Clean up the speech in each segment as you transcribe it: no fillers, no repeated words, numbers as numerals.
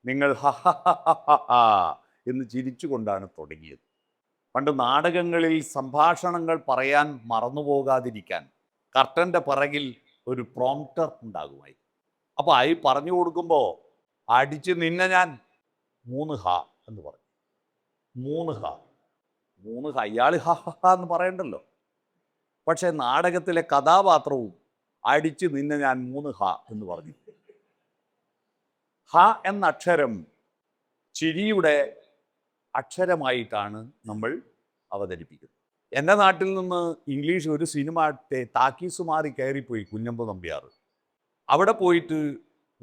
നിങ്ങൾ ഹ ഹ ഹ ഹ ഹ ഹ എന്ന് ചിരിച്ചുകൊണ്ടാണ് തുടങ്ങിയത്. പണ്ട് നാടകങ്ങളിൽ സംഭാഷണങ്ങൾ പറയാൻ മറന്നുപോകാതിരിക്കാൻ കർട്ടൻ്റെ പിറകിൽ ഒരു പ്രോംപ്റ്റർ ഉണ്ടാകുമായിരുന്നു. അപ്പോൾ അയി പറഞ്ഞു കൊടുക്കുമ്പോൾ അടിച്ച് നിന്നെ ഞാൻ 3 ഹ എന്ന് പറഞ്ഞു. 3 ഹ 3 ഹ ഇയാൾ ഹ ഹ ഹ എന്ന് പറയണ്ടല്ലോ. പക്ഷേ നാടകത്തിലെ കഥാപാത്രവും അടിച്ച് നിന്നെ ഞാൻ 3 ഹ എന്ന് പറഞ്ഞു. ഹ എന്ന അക്ഷരം ചിരിയുടെ അക്ഷരമായിട്ടാണ് നമ്മൾ അവതരിപ്പിക്കുന്നത്. എൻ്റെ നാട്ടിൽ നിന്ന് ഇംഗ്ലീഷ് ഒരു സിനിമ താക്കീസ് മാറി കയറിപ്പോയി കുഞ്ഞമ്പ നമ്പ്യാർ. അവിടെ പോയിട്ട്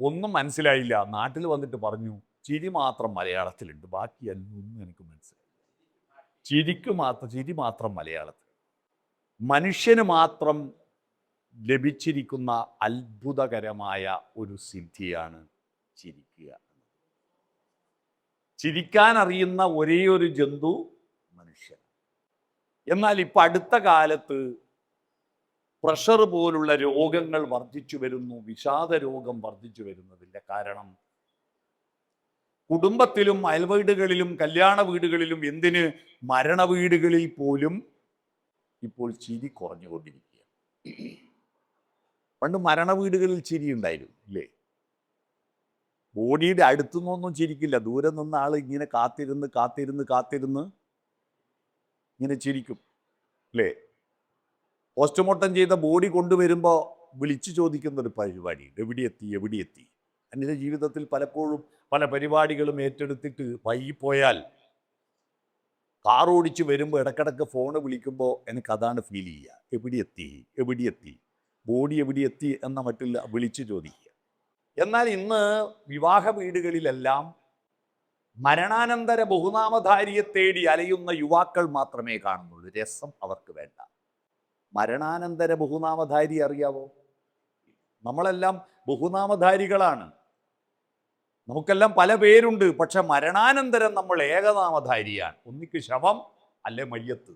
ഒന്നും മനസ്സിലായില്ല. നാട്ടിൽ വന്നിട്ട് പറഞ്ഞു, ചിരി മാത്രം മലയാളത്തിലുണ്ട്, ബാക്കിയൊന്നും എനിക്ക് മനസ്സിലായി. ചിരി മാത്രം മലയാളത്തിൽ. മനുഷ്യന് മാത്രം ലഭിച്ചിരിക്കുന്ന അത്ഭുതകരമായ ഒരു സിദ്ധിയാണ് ചിരിക്കുക. ചിരിക്കാൻ അറിയുന്ന ഒരേ ഒരു ജന്തു മനുഷ്യൻ. എന്നാൽ ഇപ്പം അടുത്ത കാലത്ത് പ്രഷർ പോലുള്ള രോഗങ്ങൾ വർദ്ധിച്ചു വരുന്നു. വിഷാദ രോഗം വർദ്ധിച്ചു വരുന്നതിൻ്റെ കാരണം കുടുംബത്തിലും അയൽവീടുകളിലും കല്യാണ വീടുകളിലും എന്തിന് മരണ വീടുകളിൽ പോലും ഇപ്പോൾ ചിരി കുറഞ്ഞുകൊണ്ടിരിക്കുക. പണ്ട് മരണ വീടുകളിൽ ചിരി ഉണ്ടായിരുന്നു ഇല്ലേ? ബോഡിയുടെ അടുത്തു നിന്നൊന്നും ചിരിക്കില്ല, ദൂരെ നിന്ന് ആൾ ഇങ്ങനെ കാത്തിരുന്ന് കാത്തിരുന്ന് കാത്തിരുന്ന് ഇങ്ങനെ ചിരിക്കും അല്ലേ? പോസ്റ്റ്മോർട്ടം ചെയ്ത ബോഡി കൊണ്ടുവരുമ്പോൾ വിളിച്ചു ചോദിക്കുന്ന ഒരു പരിപാടി, എവിടെയെത്തി എവിടെയെത്തി. എൻ്റെ ജീവിതത്തിൽ പലപ്പോഴും പല പരിപാടികളും ഏറ്റെടുത്തിട്ട് വൈകിപ്പോയാൽ കാർ ഓടിച്ച് വരുമ്പോൾ ഇടക്കിടക്ക് ഫോണ് വിളിക്കുമ്പോൾ എനിക്കതാണ് ഫീൽ ചെയ്യുക. എവിടെയെത്തി എവിടെയെത്തി, ബോഡി എവിടെയെത്തി എന്ന മറ്റുള്ള വിളിച്ചു ചോദിക്കുക. എന്നാൽ ഇന്ന് വിവാഹ വീടുകളിലെല്ലാം മരണാനന്തര ബഹുനാമധാരിയെ തേടി അലയുന്ന യുവാക്കൾ മാത്രമേ കാണുന്നുള്ളൂ. രസം അവർക്ക് വേണ്ട. മരണാനന്തര ബഹുനാമധാരി അറിയാവോ? നമ്മളെല്ലാം ബഹുനാമധാരികളാണ്. നമുക്കെല്ലാം പല പേരുണ്ട്. പക്ഷെ മരണാനന്തരം നമ്മൾ ഏകനാമധാരിയാണ്. ഒന്നിക്ക് ശവം അല്ലെ മയ്യത്ത്,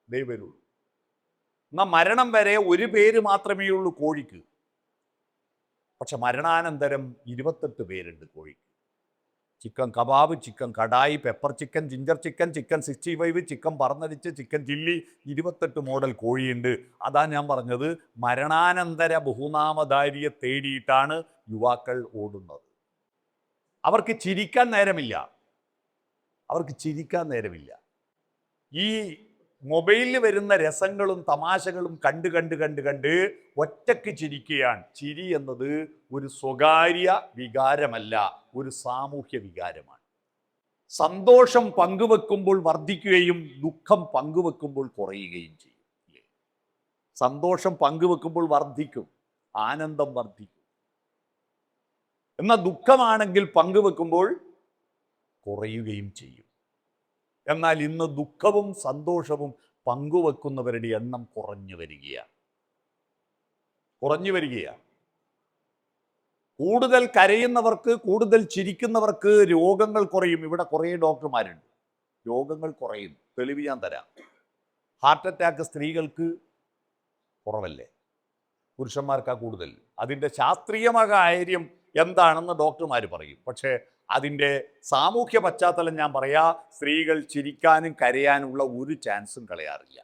ഇതേ വരുള്ളൂ. എന്നാൽ മരണം വരെ ഒരു പേര് മാത്രമേ ഉള്ളൂ കോഴിക്ക്. പക്ഷെ മരണാനന്തരം 28 പേരുണ്ട് കോഴിക്ക്. Chicken kebab, chicken kadai, pepper chicken, ginger chicken, chicken 65, chicken പറന്നടിച്ച്, ചിക്കൻ ചില്ലി, 28 മോഡൽ കോഴിയുണ്ട്. അതാ ഞാൻ പറഞ്ഞത്, മരണാനന്തര ബഹുനാമധാരിയെ തേടിയിട്ടാണ് യുവാക്കൾ ഓടുന്നത്. അവർക്ക് ചിരിക്കാൻ നേരമില്ല. ഈ മൊബൈലിൽ വരുന്ന രസങ്ങളും തമാശകളും കണ്ട് കണ്ട് കണ്ട് കണ്ട് ഒറ്റയ്ക്ക് ചിരിക്കുകയാണ്. ചിരി എന്നത് ഒരു സ്വകാര്യ വികാരമല്ല, ഒരു സാമൂഹ്യ വികാരമാണ്. സന്തോഷം പങ്കുവെക്കുമ്പോൾ വർദ്ധിക്കുകയും ദുഃഖം പങ്കുവെക്കുമ്പോൾ കുറയുകയും ചെയ്യും. സന്തോഷം പങ്കുവെക്കുമ്പോൾ വർദ്ധിക്കും, ആനന്ദം വർദ്ധിക്കും. എന്നാൽ ദുഃഖമാണെങ്കിൽ പങ്കുവെക്കുമ്പോൾ കുറയുകയും ചെയ്യും. എന്നാൽ ഇന്ന് ദുഃഖവും സന്തോഷവും പങ്കുവെക്കുന്നവരുടെ എണ്ണം കുറഞ്ഞു വരികയാണ്. കൂടുതൽ കരയുന്നവർക്ക്, കൂടുതൽ ചിരിക്കുന്നവർക്ക് രോഗങ്ങൾ കുറയും. ഇവിടെ കുറേ ഡോക്ടർമാരുണ്ട്. രോഗങ്ങൾ കുറയും. തെളിവ് ഞാൻ തരാം. ഹാർട്ട് അറ്റാക്ക് സ്ത്രീകൾക്ക് കുറവല്ലേ? പുരുഷന്മാർക്കാ കൂടുതൽ. അതിൻ്റെ ശാസ്ത്രീയമായ കാര്യം എന്താണെന്ന് ഡോക്ടർമാർ പറയും. പക്ഷേ അതിൻ്റെ സാമൂഹ്യ പശ്ചാത്തലം ഞാൻ പറയാ, സ്ത്രീകൾ ചിരിക്കാനും കരയാനുള്ള ഒരു ചാൻസും കളയാറില്ല.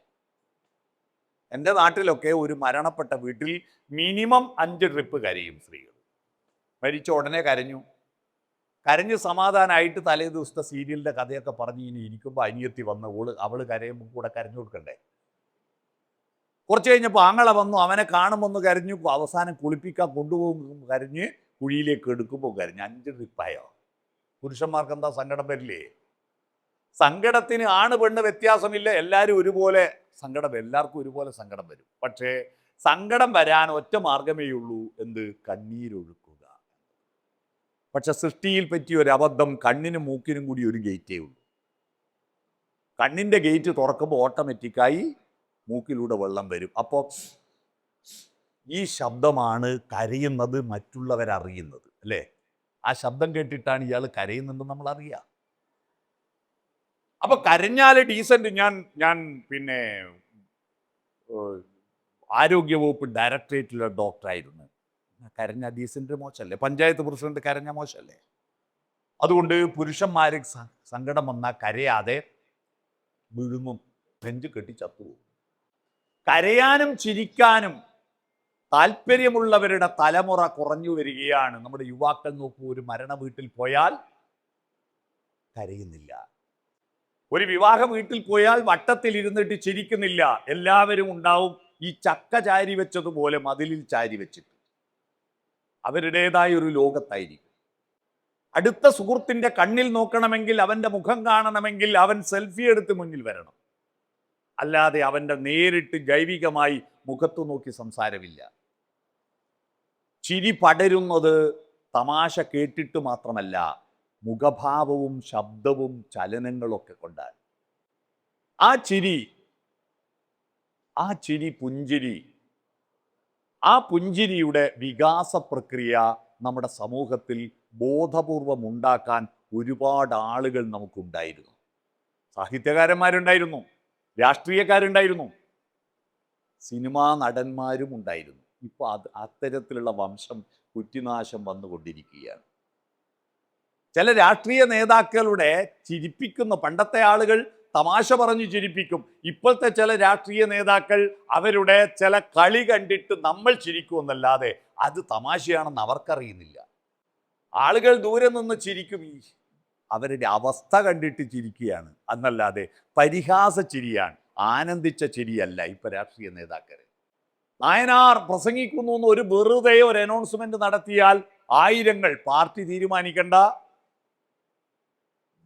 എൻ്റെ നാട്ടിലൊക്കെ ഒരു മരണപ്പെട്ട വീട്ടിൽ മിനിമം 5 ട്രിപ്പ് കരയും സ്ത്രീകൾ. മരിച്ച ഉടനെ കരഞ്ഞ് സമാധാനമായിട്ട് തലേ ദിവസത്തെ സീരിയലിൻ്റെ കഥയൊക്കെ പറഞ്ഞ് ഇനി ഇരിക്കുമ്പോൾ അനിയത്തി വന്ന് അവൾ കരയുമ്പോൾ കൂടെ കരഞ്ഞു കൊടുക്കണ്ടേ? കുറച്ച് കഴിഞ്ഞപ്പോൾ ആങ്ങള വന്നു, അവനെ കാണുമ്പോൾ കരഞ്ഞു, അവസാനം കുളിപ്പിക്കാൻ കൊണ്ടുപോകും കരഞ്ഞ്, കുഴിയിലേക്ക് എടുക്കുമ്പോൾ കരഞ്ഞ്. 5 ട്രിപ്പായോ? പുരുഷന്മാർക്ക് എന്താ സങ്കടം വരില്ലേ? സങ്കടത്തിന് ആണ് പെണ്ണ് വ്യത്യാസമില്ല. എല്ലാവർക്കും ഒരുപോലെ സങ്കടം വരും. പക്ഷേ സങ്കടം വരാൻ ഒറ്റ മാർഗമേ ഉള്ളൂ, എന്ത്? കണ്ണീരൊഴുക്കുക. പക്ഷെ സൃഷ്ടിയിൽ പറ്റിയ ഒരു അബദ്ധം, കണ്ണിനും മൂക്കിനും കൂടി ഒരു ഗേറ്റേ ഉള്ളൂ. കണ്ണിൻ്റെ ഗേറ്റ് തുറക്കുമ്പോൾ ഓട്ടോമാറ്റിക്കായി മൂക്കിലൂടെ വെള്ളം വരും. അപ്പോൾ ഈ ശബ്ദമാണ് കരയുന്നത് മറ്റുള്ളവരറിയുന്നത് അല്ലേ? ആ ശബ്ദം കേട്ടിട്ടാണ് ഇയാൾ കരയുന്നുണ്ടെന്ന് നമ്മൾ അറിയാം. അപ്പൊ കരഞ്ഞാൽ ഡീസന്റ്. ഞാൻ പിന്നെ ആരോഗ്യവകുപ്പ് ഡയറക്ടറേറ്റിലെ ഡോക്ടറായിരുന്നു. കരഞ്ഞ ഡീസന്റ് മോശമല്ലേ? പഞ്ചായത്ത് പ്രസിഡന്റ് കരഞ്ഞ മോശമല്ലേ? അതുകൊണ്ട് പുരുഷന്മാർ സങ്കടം വന്നാൽ കരയാതെ വിഴുങ്ങും, നെഞ്ചു കെട്ടി ചത്തുപോകും. കരയാനും ചിരിക്കാനും താല്പര്യമുള്ളവരുടെ തലമുറ കുറഞ്ഞു വരികയാണ്. നമ്മുടെ യുവാക്കൾ നോക്കൂ, ഒരു മരണ വീട്ടിൽ പോയാൽ കരയുന്നില്ല, ഒരു വിവാഹ വീട്ടിൽ പോയാൽ വട്ടത്തിൽ ഇരുന്നിട്ട് ചിരിക്കുന്നില്ല. എല്ലാവരും ഉണ്ടാവും ഈ ചക്ക ചാരി വെച്ചതുപോലെ മതിലിൽ ചാരി വെച്ചിട്ട് അവരുടേതായ ഒരു ലോകത്തായിരിക്കും. അടുത്ത സുഹൃത്തിന്റെ കണ്ണിൽ നോക്കണമെങ്കിൽ, അവന്റെ മുഖം കാണണമെങ്കിൽ അവൻ സെൽഫി എടുത്ത് മുന്നിൽ വരണം, അല്ലാതെ അവന്റെ നേരിട്ട് ജൈവികമായി മുഖത്തു നോക്കി സംസാരമില്ല. ചിരി പടരുന്നത് തമാശ കേട്ടിട്ട് മാത്രമല്ല, മുഖഭാവവും ശബ്ദവും ചലനങ്ങളൊക്കെ കൊണ്ടാണ്. ആ ചിരി പുഞ്ചിരി, ആ പുഞ്ചിരിയുടെ വികാസ പ്രക്രിയ നമ്മുടെ സമൂഹത്തിൽ ബോധപൂർവം ഉണ്ടാക്കാൻ ഒരുപാട് ആളുകൾ നമുക്കുണ്ടായിരുന്നു. സാഹിത്യകാരന്മാരുണ്ടായിരുന്നു, രാഷ്ട്രീയക്കാരുണ്ടായിരുന്നു, സിനിമാ നടന്മാരും ഉണ്ടായിരുന്നു. ഇപ്പൊ അത്തരത്തിലുള്ള വംശം കുറ്റിനാശം വന്നുകൊണ്ടിരിക്കുകയാണ്. ചില രാഷ്ട്രീയ നേതാക്കളുടെ ചിരിപ്പിക്കുന്ന, പണ്ടത്തെ ആളുകൾ തമാശ പറഞ്ഞു ചിരിപ്പിക്കും, ഇപ്പോഴത്തെ ചില രാഷ്ട്രീയ നേതാക്കൾ അവരുടെ ചില കളി കണ്ടിട്ട് നമ്മൾ ചിരിക്കുമെന്നല്ലാതെ അത് തമാശയാണെന്ന് അവർക്കറിയുന്നില്ല. ആളുകൾ ദൂരെ നിന്ന് ചിരിക്കും, അവരുടെ അവസ്ഥ കണ്ടിട്ട് ചിരിക്കുകയാണ് എന്നല്ലാതെ പരിഹാസ ചിരിയാണ്, ആനന്ദിച്ച ചിരിയല്ല ഇപ്പൊ രാഷ്ട്രീയ നേതാക്കൾ. നായനാർ പ്രസംഗിക്കുന്നു എന്ന് ഒരു വെറുതെ ഒരു അനൗൺസ്മെന്റ് നടത്തിയാൽ ആയിരങ്ങൾ, പാർട്ടി തീരുമാനിക്കണ്ട,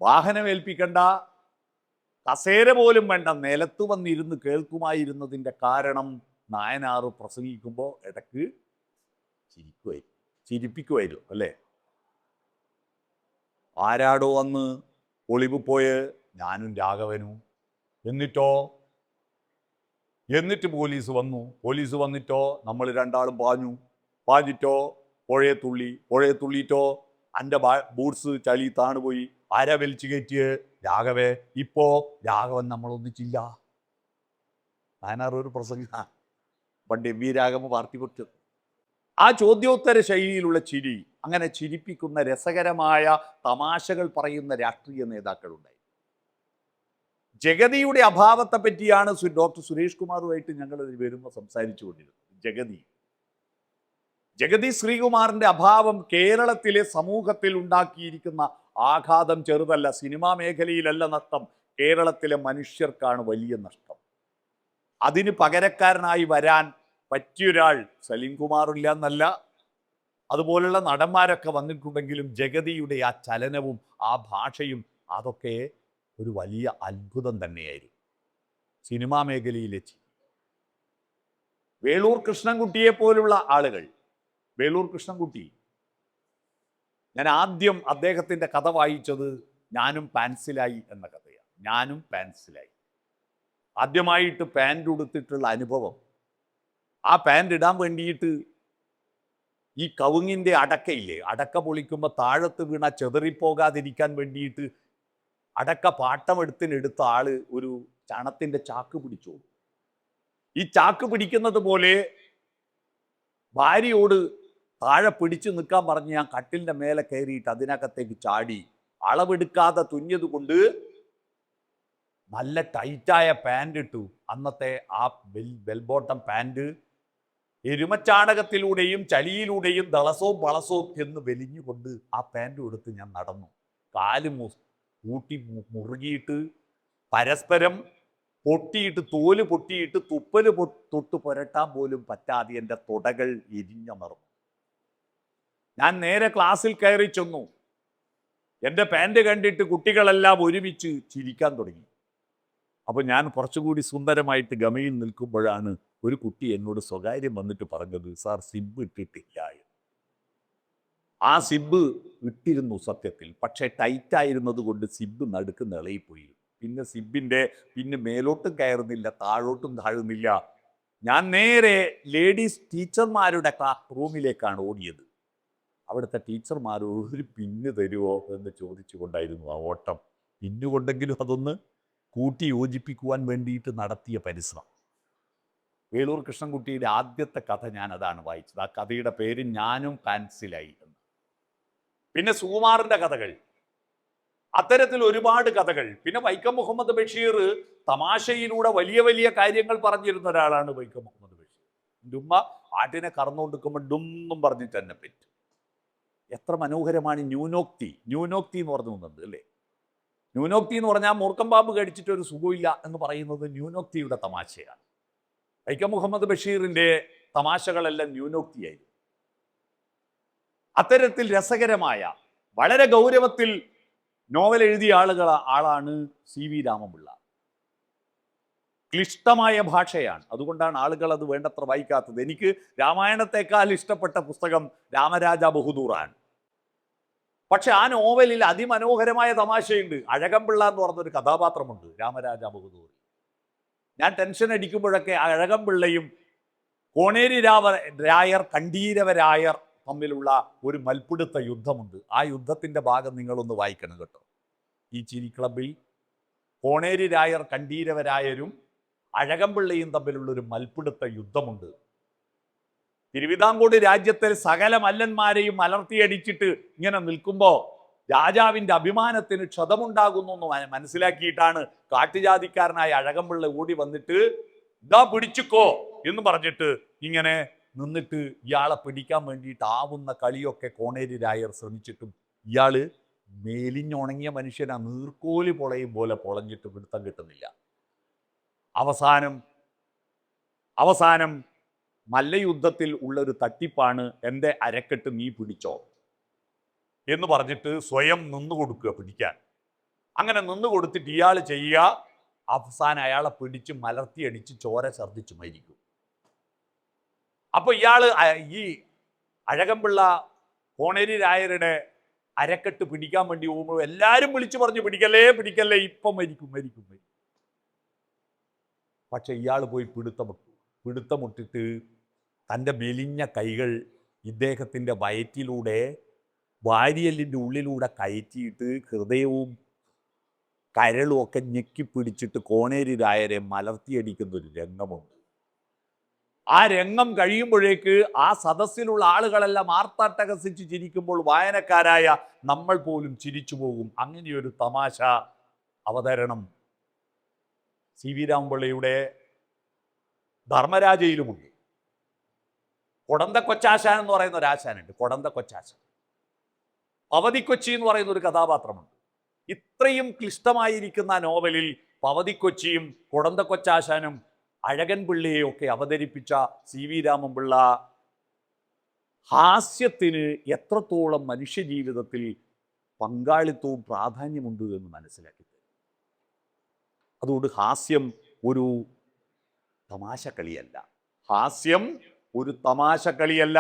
വാഹനമേൽപ്പിക്കണ്ട, കസേര പോലും വേണ്ട, നിലത്ത് വന്നിരുന്ന് കേൾക്കുമായിരുന്നതിൻ്റെ കാരണം നായനാർ പ്രസംഗിക്കുമ്പോൾ ഇടയ്ക്ക് ചിരിപ്പിക്കുമായിരുന്നു അല്ലേ. ആരാടോ അന്ന് ഒളിവ് പോയ ഞാനും രാഘവനും, എന്നിട്ട് പോലീസ് വന്നിട്ടോ നമ്മൾ രണ്ടാളും പാഞ്ഞിട്ടോ പുഴയെ തുള്ളിയിട്ടോ എൻ്റെ ബൂട്ട്സ് ചളി താണുപോയി, ആരാ വലിച്ചു കയറ്റിയേ? രാഘവേ. ഇപ്പോ രാഘവൻ നമ്മളൊന്നിച്ചില്ല. നായനാർ ഒരു പ്രസംഗ പണ്ട് എം വി രാഘവ പാർട്ടി പൊട്ടത്. ആ ചോദ്യോത്തര ശൈലിയിലുള്ള ചിരി, അങ്ങനെ ചിരിപ്പിക്കുന്ന രസകരമായ തമാശകൾ പറയുന്ന രാഷ്ട്രീയ നേതാക്കളുണ്ടായി. ജഗതിയുടെ അഭാവത്തെ പറ്റിയാണ് ഡോക്ടർ സുരേഷ് കുമാറുമായിട്ട് ഞങ്ങൾ വരുമ്പോൾ സംസാരിച്ചു കൊണ്ടിരുന്നത്. ജഗതി ശ്രീകുമാറിന്റെ അഭാവം കേരളത്തിലെ സമൂഹത്തിൽ ഉണ്ടാക്കിയിരിക്കുന്ന ആഘാതം ചെറുതല്ല. സിനിമാ മേഖലയിലല്ല നഷ്ടം, കേരളത്തിലെ മനുഷ്യർക്കാണ് വലിയ നഷ്ടം. അതിന് പകരക്കാരനായി വരാൻ പറ്റിയൊരാൾ സലീം കുമാറില്ല എന്നല്ല, അതുപോലുള്ള നടന്മാരൊക്കെ വന്നിട്ടുണ്ടെങ്കിലും ജഗതിയുടെ ആ ചലനവും ആ ഭാഷയും അതൊക്കെ ഒരു വലിയ അത്ഭുതം തന്നെയായിരുന്നു സിനിമാ മേഖലയിലെ. വേളൂർ കൃഷ്ണൻകുട്ടിയെ പോലുള്ള ആളുകൾ, വേളൂർ കൃഷ്ണൻകുട്ടി, ഞാൻ ആദ്യം അദ്ദേഹത്തിൻ്റെ കഥ വായിച്ചത് ഞാനും പാൻസിലായി എന്ന കഥയാണ്. ഞാനും പാൻസിലായി, ആദ്യമായിട്ട് പാൻറ് ഉടുത്തിട്ടുള്ള അനുഭവം. ആ പാൻറ് ഇടാൻ വേണ്ടിയിട്ട് ഈ കവുങ്ങിൻ്റെ അടക്കയില്ലേ, അടക്ക പൊളിക്കുമ്പോൾ താഴത്ത് വീണ ചെതറിപ്പോകാതിരിക്കാൻ വേണ്ടിയിട്ട് അടക്ക പാട്ടമെടുത്ത ആള് ഒരു ചണത്തിൻ്റെ ചാക്ക് പിടിച്ചു. ഈ ചാക്ക് പിടിക്കുന്നത് പോലെ ഭാര്യയോട് താഴെ പിടിച്ചു നിൽക്കാൻ പറഞ്ഞ് ഞാൻ കട്ടിലിൻ്റെ മേലെ കയറിയിട്ട് അതിനകത്തേക്ക് ചാടി. അളവെടുക്കാതെ തുന്നിയത് കൊണ്ട് നല്ല ടൈറ്റായ പാൻറ് ഇട്ടു. അന്നത്തെ ആ ബെൽബോട്ടം പാൻറ് എരുമച്ചാണകത്തിലൂടെയും ചളിയിലൂടെയും ദളസവും വളസവും എന്ന് വെലിഞ്ഞുകൊണ്ട് ആ പാൻറ് എടുത്ത് ഞാൻ നടന്നു. കാല് കൂട്ടി മുറുകിയിട്ട് പരസ്പരം പൊട്ടിയിട്ട്, തോല് പൊട്ടിയിട്ട്, തുപ്പല് തൊട്ട് പുരട്ടാൻ പോലും പറ്റാതെ എൻ്റെ തുടകൾ എരിഞ്ഞമർന്നു. ഞാൻ നേരെ ക്ലാസ്സിൽ കയറി ചെന്നു. എൻ്റെ പാൻറ് കണ്ടിട്ട് കുട്ടികളെല്ലാം ഒരുമിച്ച് ചിരിക്കാൻ തുടങ്ങി. അപ്പോൾ ഞാൻ കുറച്ചുകൂടി സുന്ദരമായിട്ട് ഗമയിൽ നിൽക്കുമ്പോഴാണ് ഒരു കുട്ടി എന്നോട് സ്വകാര്യം വന്നിട്ട് പറഞ്ഞത്, സാർ സിബ് ഇട്ടിട്ടില്ല. ആ സിബ് ഇട്ടിരുന്നു സത്യത്തിൽ, പക്ഷേ ടൈറ്റായിരുന്നത് കൊണ്ട് സിബ് നടുക്ക് നിളയിപ്പോയി. പിന്നെ മേലോട്ടും കയറുന്നില്ല, താഴോട്ടും താഴുന്നില്ല. ഞാൻ നേരെ ലേഡീസ് ടീച്ചർമാരുടെ റൂമിലേക്കാണ് ഓടിയത്. അവിടുത്തെ ടീച്ചർമാർ ഒരു പിന്ന് തരുമോ എന്ന് ചോദിച്ചുകൊണ്ടായിരുന്നു ആ ഓട്ടം. പിന്നുകൊണ്ടെങ്കിലും അതൊന്ന് കൂട്ടി യോജിപ്പിക്കുവാൻ വേണ്ടിയിട്ട് നടത്തിയ പരിശ്രമം. വേളൂർ കൃഷ്ണൻകുട്ടിയുടെ ആദ്യത്തെ കഥ ഞാൻ അതാണ് വായിച്ചത്. ആ കഥയുടെ പേര് ഞാനും പാൻസിലായി എന്ന്. പിന്നെ സുകുമാറിൻ്റെ കഥകൾ, അത്തരത്തിൽ ഒരുപാട് കഥകൾ. പിന്നെ വൈക്കം മുഹമ്മദ് ബഷീർ തമാശയിലൂടെ വലിയ വലിയ കാര്യങ്ങൾ പറഞ്ഞിരുന്ന ഒരാളാണ് വൈക്കം മുഹമ്മദ് ബഷീർ. എൻ്റെ ഉമ്മ ആട്ടിനെ കറന്നുകൊടുക്കുമ്പോൾ ഡുംന്നും പറഞ്ഞിട്ട് തന്നെ പറ്റും. എത്ര മനോഹരമാണ് ന്യൂനോക്തി. ന്യൂനോക്തി എന്ന് പറഞ്ഞുണ്ട് അല്ലേ? ന്യൂനോക്തി എന്ന് പറഞ്ഞാൽ മൂർക്കം പാമ്പ് കടിച്ചിട്ട് ഒരു സുഖമില്ല എന്ന് പറയുന്നത് ന്യൂനോക്തിയുടെ തമാശയാണ്. വൈക്കം മുഹമ്മദ് ബഷീറിന്റെ തമാശകളെല്ലാം ന്യൂനോക്തിയായിരുന്നു. അത്തരത്തിൽ രസകരമായ വളരെ ഗൗരവത്തിൽ നോവൽ എഴുതിയ ആളാണ് CV രാമൻപിള്ള. ക്ലിഷ്ടമായ ഭാഷയാണ്, അതുകൊണ്ടാണ് ആളുകൾ അത് വേണ്ടത്ര വായിക്കാത്തത്. എനിക്ക് രാമായണത്തെക്കാൾ ഇഷ്ടപ്പെട്ട പുസ്തകം രാമരാജ ബഹദൂറാണ്. പക്ഷെ ആ നോവലിൽ അതിമനോഹരമായ തമാശയുണ്ട്. അഴകംപിള്ള എന്ന് പറഞ്ഞൊരു കഥാപാത്രമുണ്ട് രാമരാജ ബഹദൂർ. ഞാൻ ടെൻഷൻ അടിക്കുമ്പോഴൊക്കെ അഴകംപിള്ളയും കോണേരി രായർ കണ്ടീരവരായർ തമ്മിലുള്ള ഒരു മൽപ്പിടുത്ത യുദ്ധമുണ്ട്. ആ യുദ്ധത്തിന്റെ ഭാഗം നിങ്ങളൊന്ന് വായിക്കണം കേട്ടോ. ഈ ചിരി ക്ലബിൽ കോണേരി രായർ കണ്ടീരവരായരും അഴകംപിള്ളയും തമ്മിലുള്ള ഒരു മൽപ്പിടുത്ത യുദ്ധമുണ്ട്. തിരുവിതാംകൂർ രാജ്യത്തെ സകല മല്ലന്മാരെയും അലർത്തിയടിച്ചിട്ട് ഇങ്ങനെ നിൽക്കുമ്പോൾ രാജാവിന്റെ അഭിമാനത്തിന് ക്ഷതമുണ്ടാകുന്നു എന്ന് മനസ്സിലാക്കിയിട്ടാണ് കാട്ടുജാതിക്കാരനായ അഴകംപിള്ള ഓടി വന്നിട്ട് ഇതാ പിടിച്ചുക്കോ എന്ന് പറഞ്ഞിട്ട് ഇങ്ങനെ നിന്നിട്ട് ഇയാളെ പിടിക്കാൻ വേണ്ടിയിട്ട് ആവുന്ന കളിയൊക്കെ കോണേരി രായർ ശ്രമിച്ചിട്ടും ഇയാള് മേലിഞ്ഞുണങ്ങിയ മനുഷ്യനാ, നീർക്കോലി പൊളയും പോലെ പൊളഞ്ഞിട്ട് പിടുത്തം കിട്ടുന്നില്ല. അവസാനം മല്ലയുദ്ധത്തിൽ ഉള്ളൊരു തട്ടിപ്പാണ്, എൻ്റെ അരക്കെട്ട് നീ പിടിച്ചോ എന്ന് പറഞ്ഞിട്ട് സ്വയം നിന്നു കൊടുക്കുക പിടിക്കാൻ. അങ്ങനെ നിന്നു കൊടുത്തിട്ട് ഇയാൾ ചെയ്യുക, അവസാനം അയാളെ പിടിച്ച് മലർത്തിയടിച്ച് ചോര ഛർദ്ദിച്ച് മരിക്കും. അപ്പൊ ഈ അഴകംപിള്ള കോണേരി രായരുടെ അരക്കെട്ട് പിടിക്കാൻ വേണ്ടി പോകുമ്പോൾ എല്ലാവരും വിളിച്ചു പറഞ്ഞു പിടിക്കല്ലേ പിടിക്കല്ലേ, ഇപ്പം മരിക്കും. പക്ഷെ ഇയാൾ പോയി പിടുത്തമുട്ടിട്ട് തൻ്റെ മെലിഞ്ഞ കൈകൾ ഇദ്ദേഹത്തിൻ്റെ വയറ്റിലൂടെ വാരിയലിൻ്റെ ഉള്ളിലൂടെ കയറ്റിയിട്ട് ഹൃദയവും കരളും ഒക്കെ ഞെക്കിപ്പിടിച്ചിട്ട് കോണേരി രായരെ മലർത്തിയടിക്കുന്ന ഒരു രംഗമുണ്ട്. ആ രംഗം കഴിയുമ്പോഴേക്ക് ആ സദസ്സിലുള്ള ആളുകളെല്ലാം ആർത്തട്ടഹസിച്ച് ചിരിക്കുമ്പോൾ വായനക്കാരായ നമ്മൾ പോലും ചിരിച്ചു പോകും. അങ്ങനെയൊരു തമാശ അവതരണം CV രാമൻപിള്ളയുടെ ധർമ്മരാജയിലുമുണ്ട്. കൊടന്ത കൊച്ചാശാൻ എന്ന് പറയുന്ന ഒരു ആശാനുണ്ട്, കൊടന്ത കൊച്ചാശാൻ. പവതിക്കൊച്ചി എന്ന് പറയുന്ന ഒരു കഥാപാത്രമുണ്ട്. ഇത്രയും ക്ലിഷ്ടമായിരിക്കുന്ന നോവലിൽ പവതിക്കൊച്ചിയും കൊടന്ത കൊച്ചാശാനും അഴകൻ പിള്ളയെയും ഒക്കെ അവതരിപ്പിച്ച CV രാമൻപിള്ള ഹാസ്യത്തിന് എത്രത്തോളം മനുഷ്യജീവിതത്തിൽ പങ്കാളിത്തവും പ്രാധാന്യമുണ്ട് എന്ന് മനസ്സിലാക്കി. അതുകൊണ്ട് ഹാസ്യം ഒരു തമാശക്കളിയല്ല.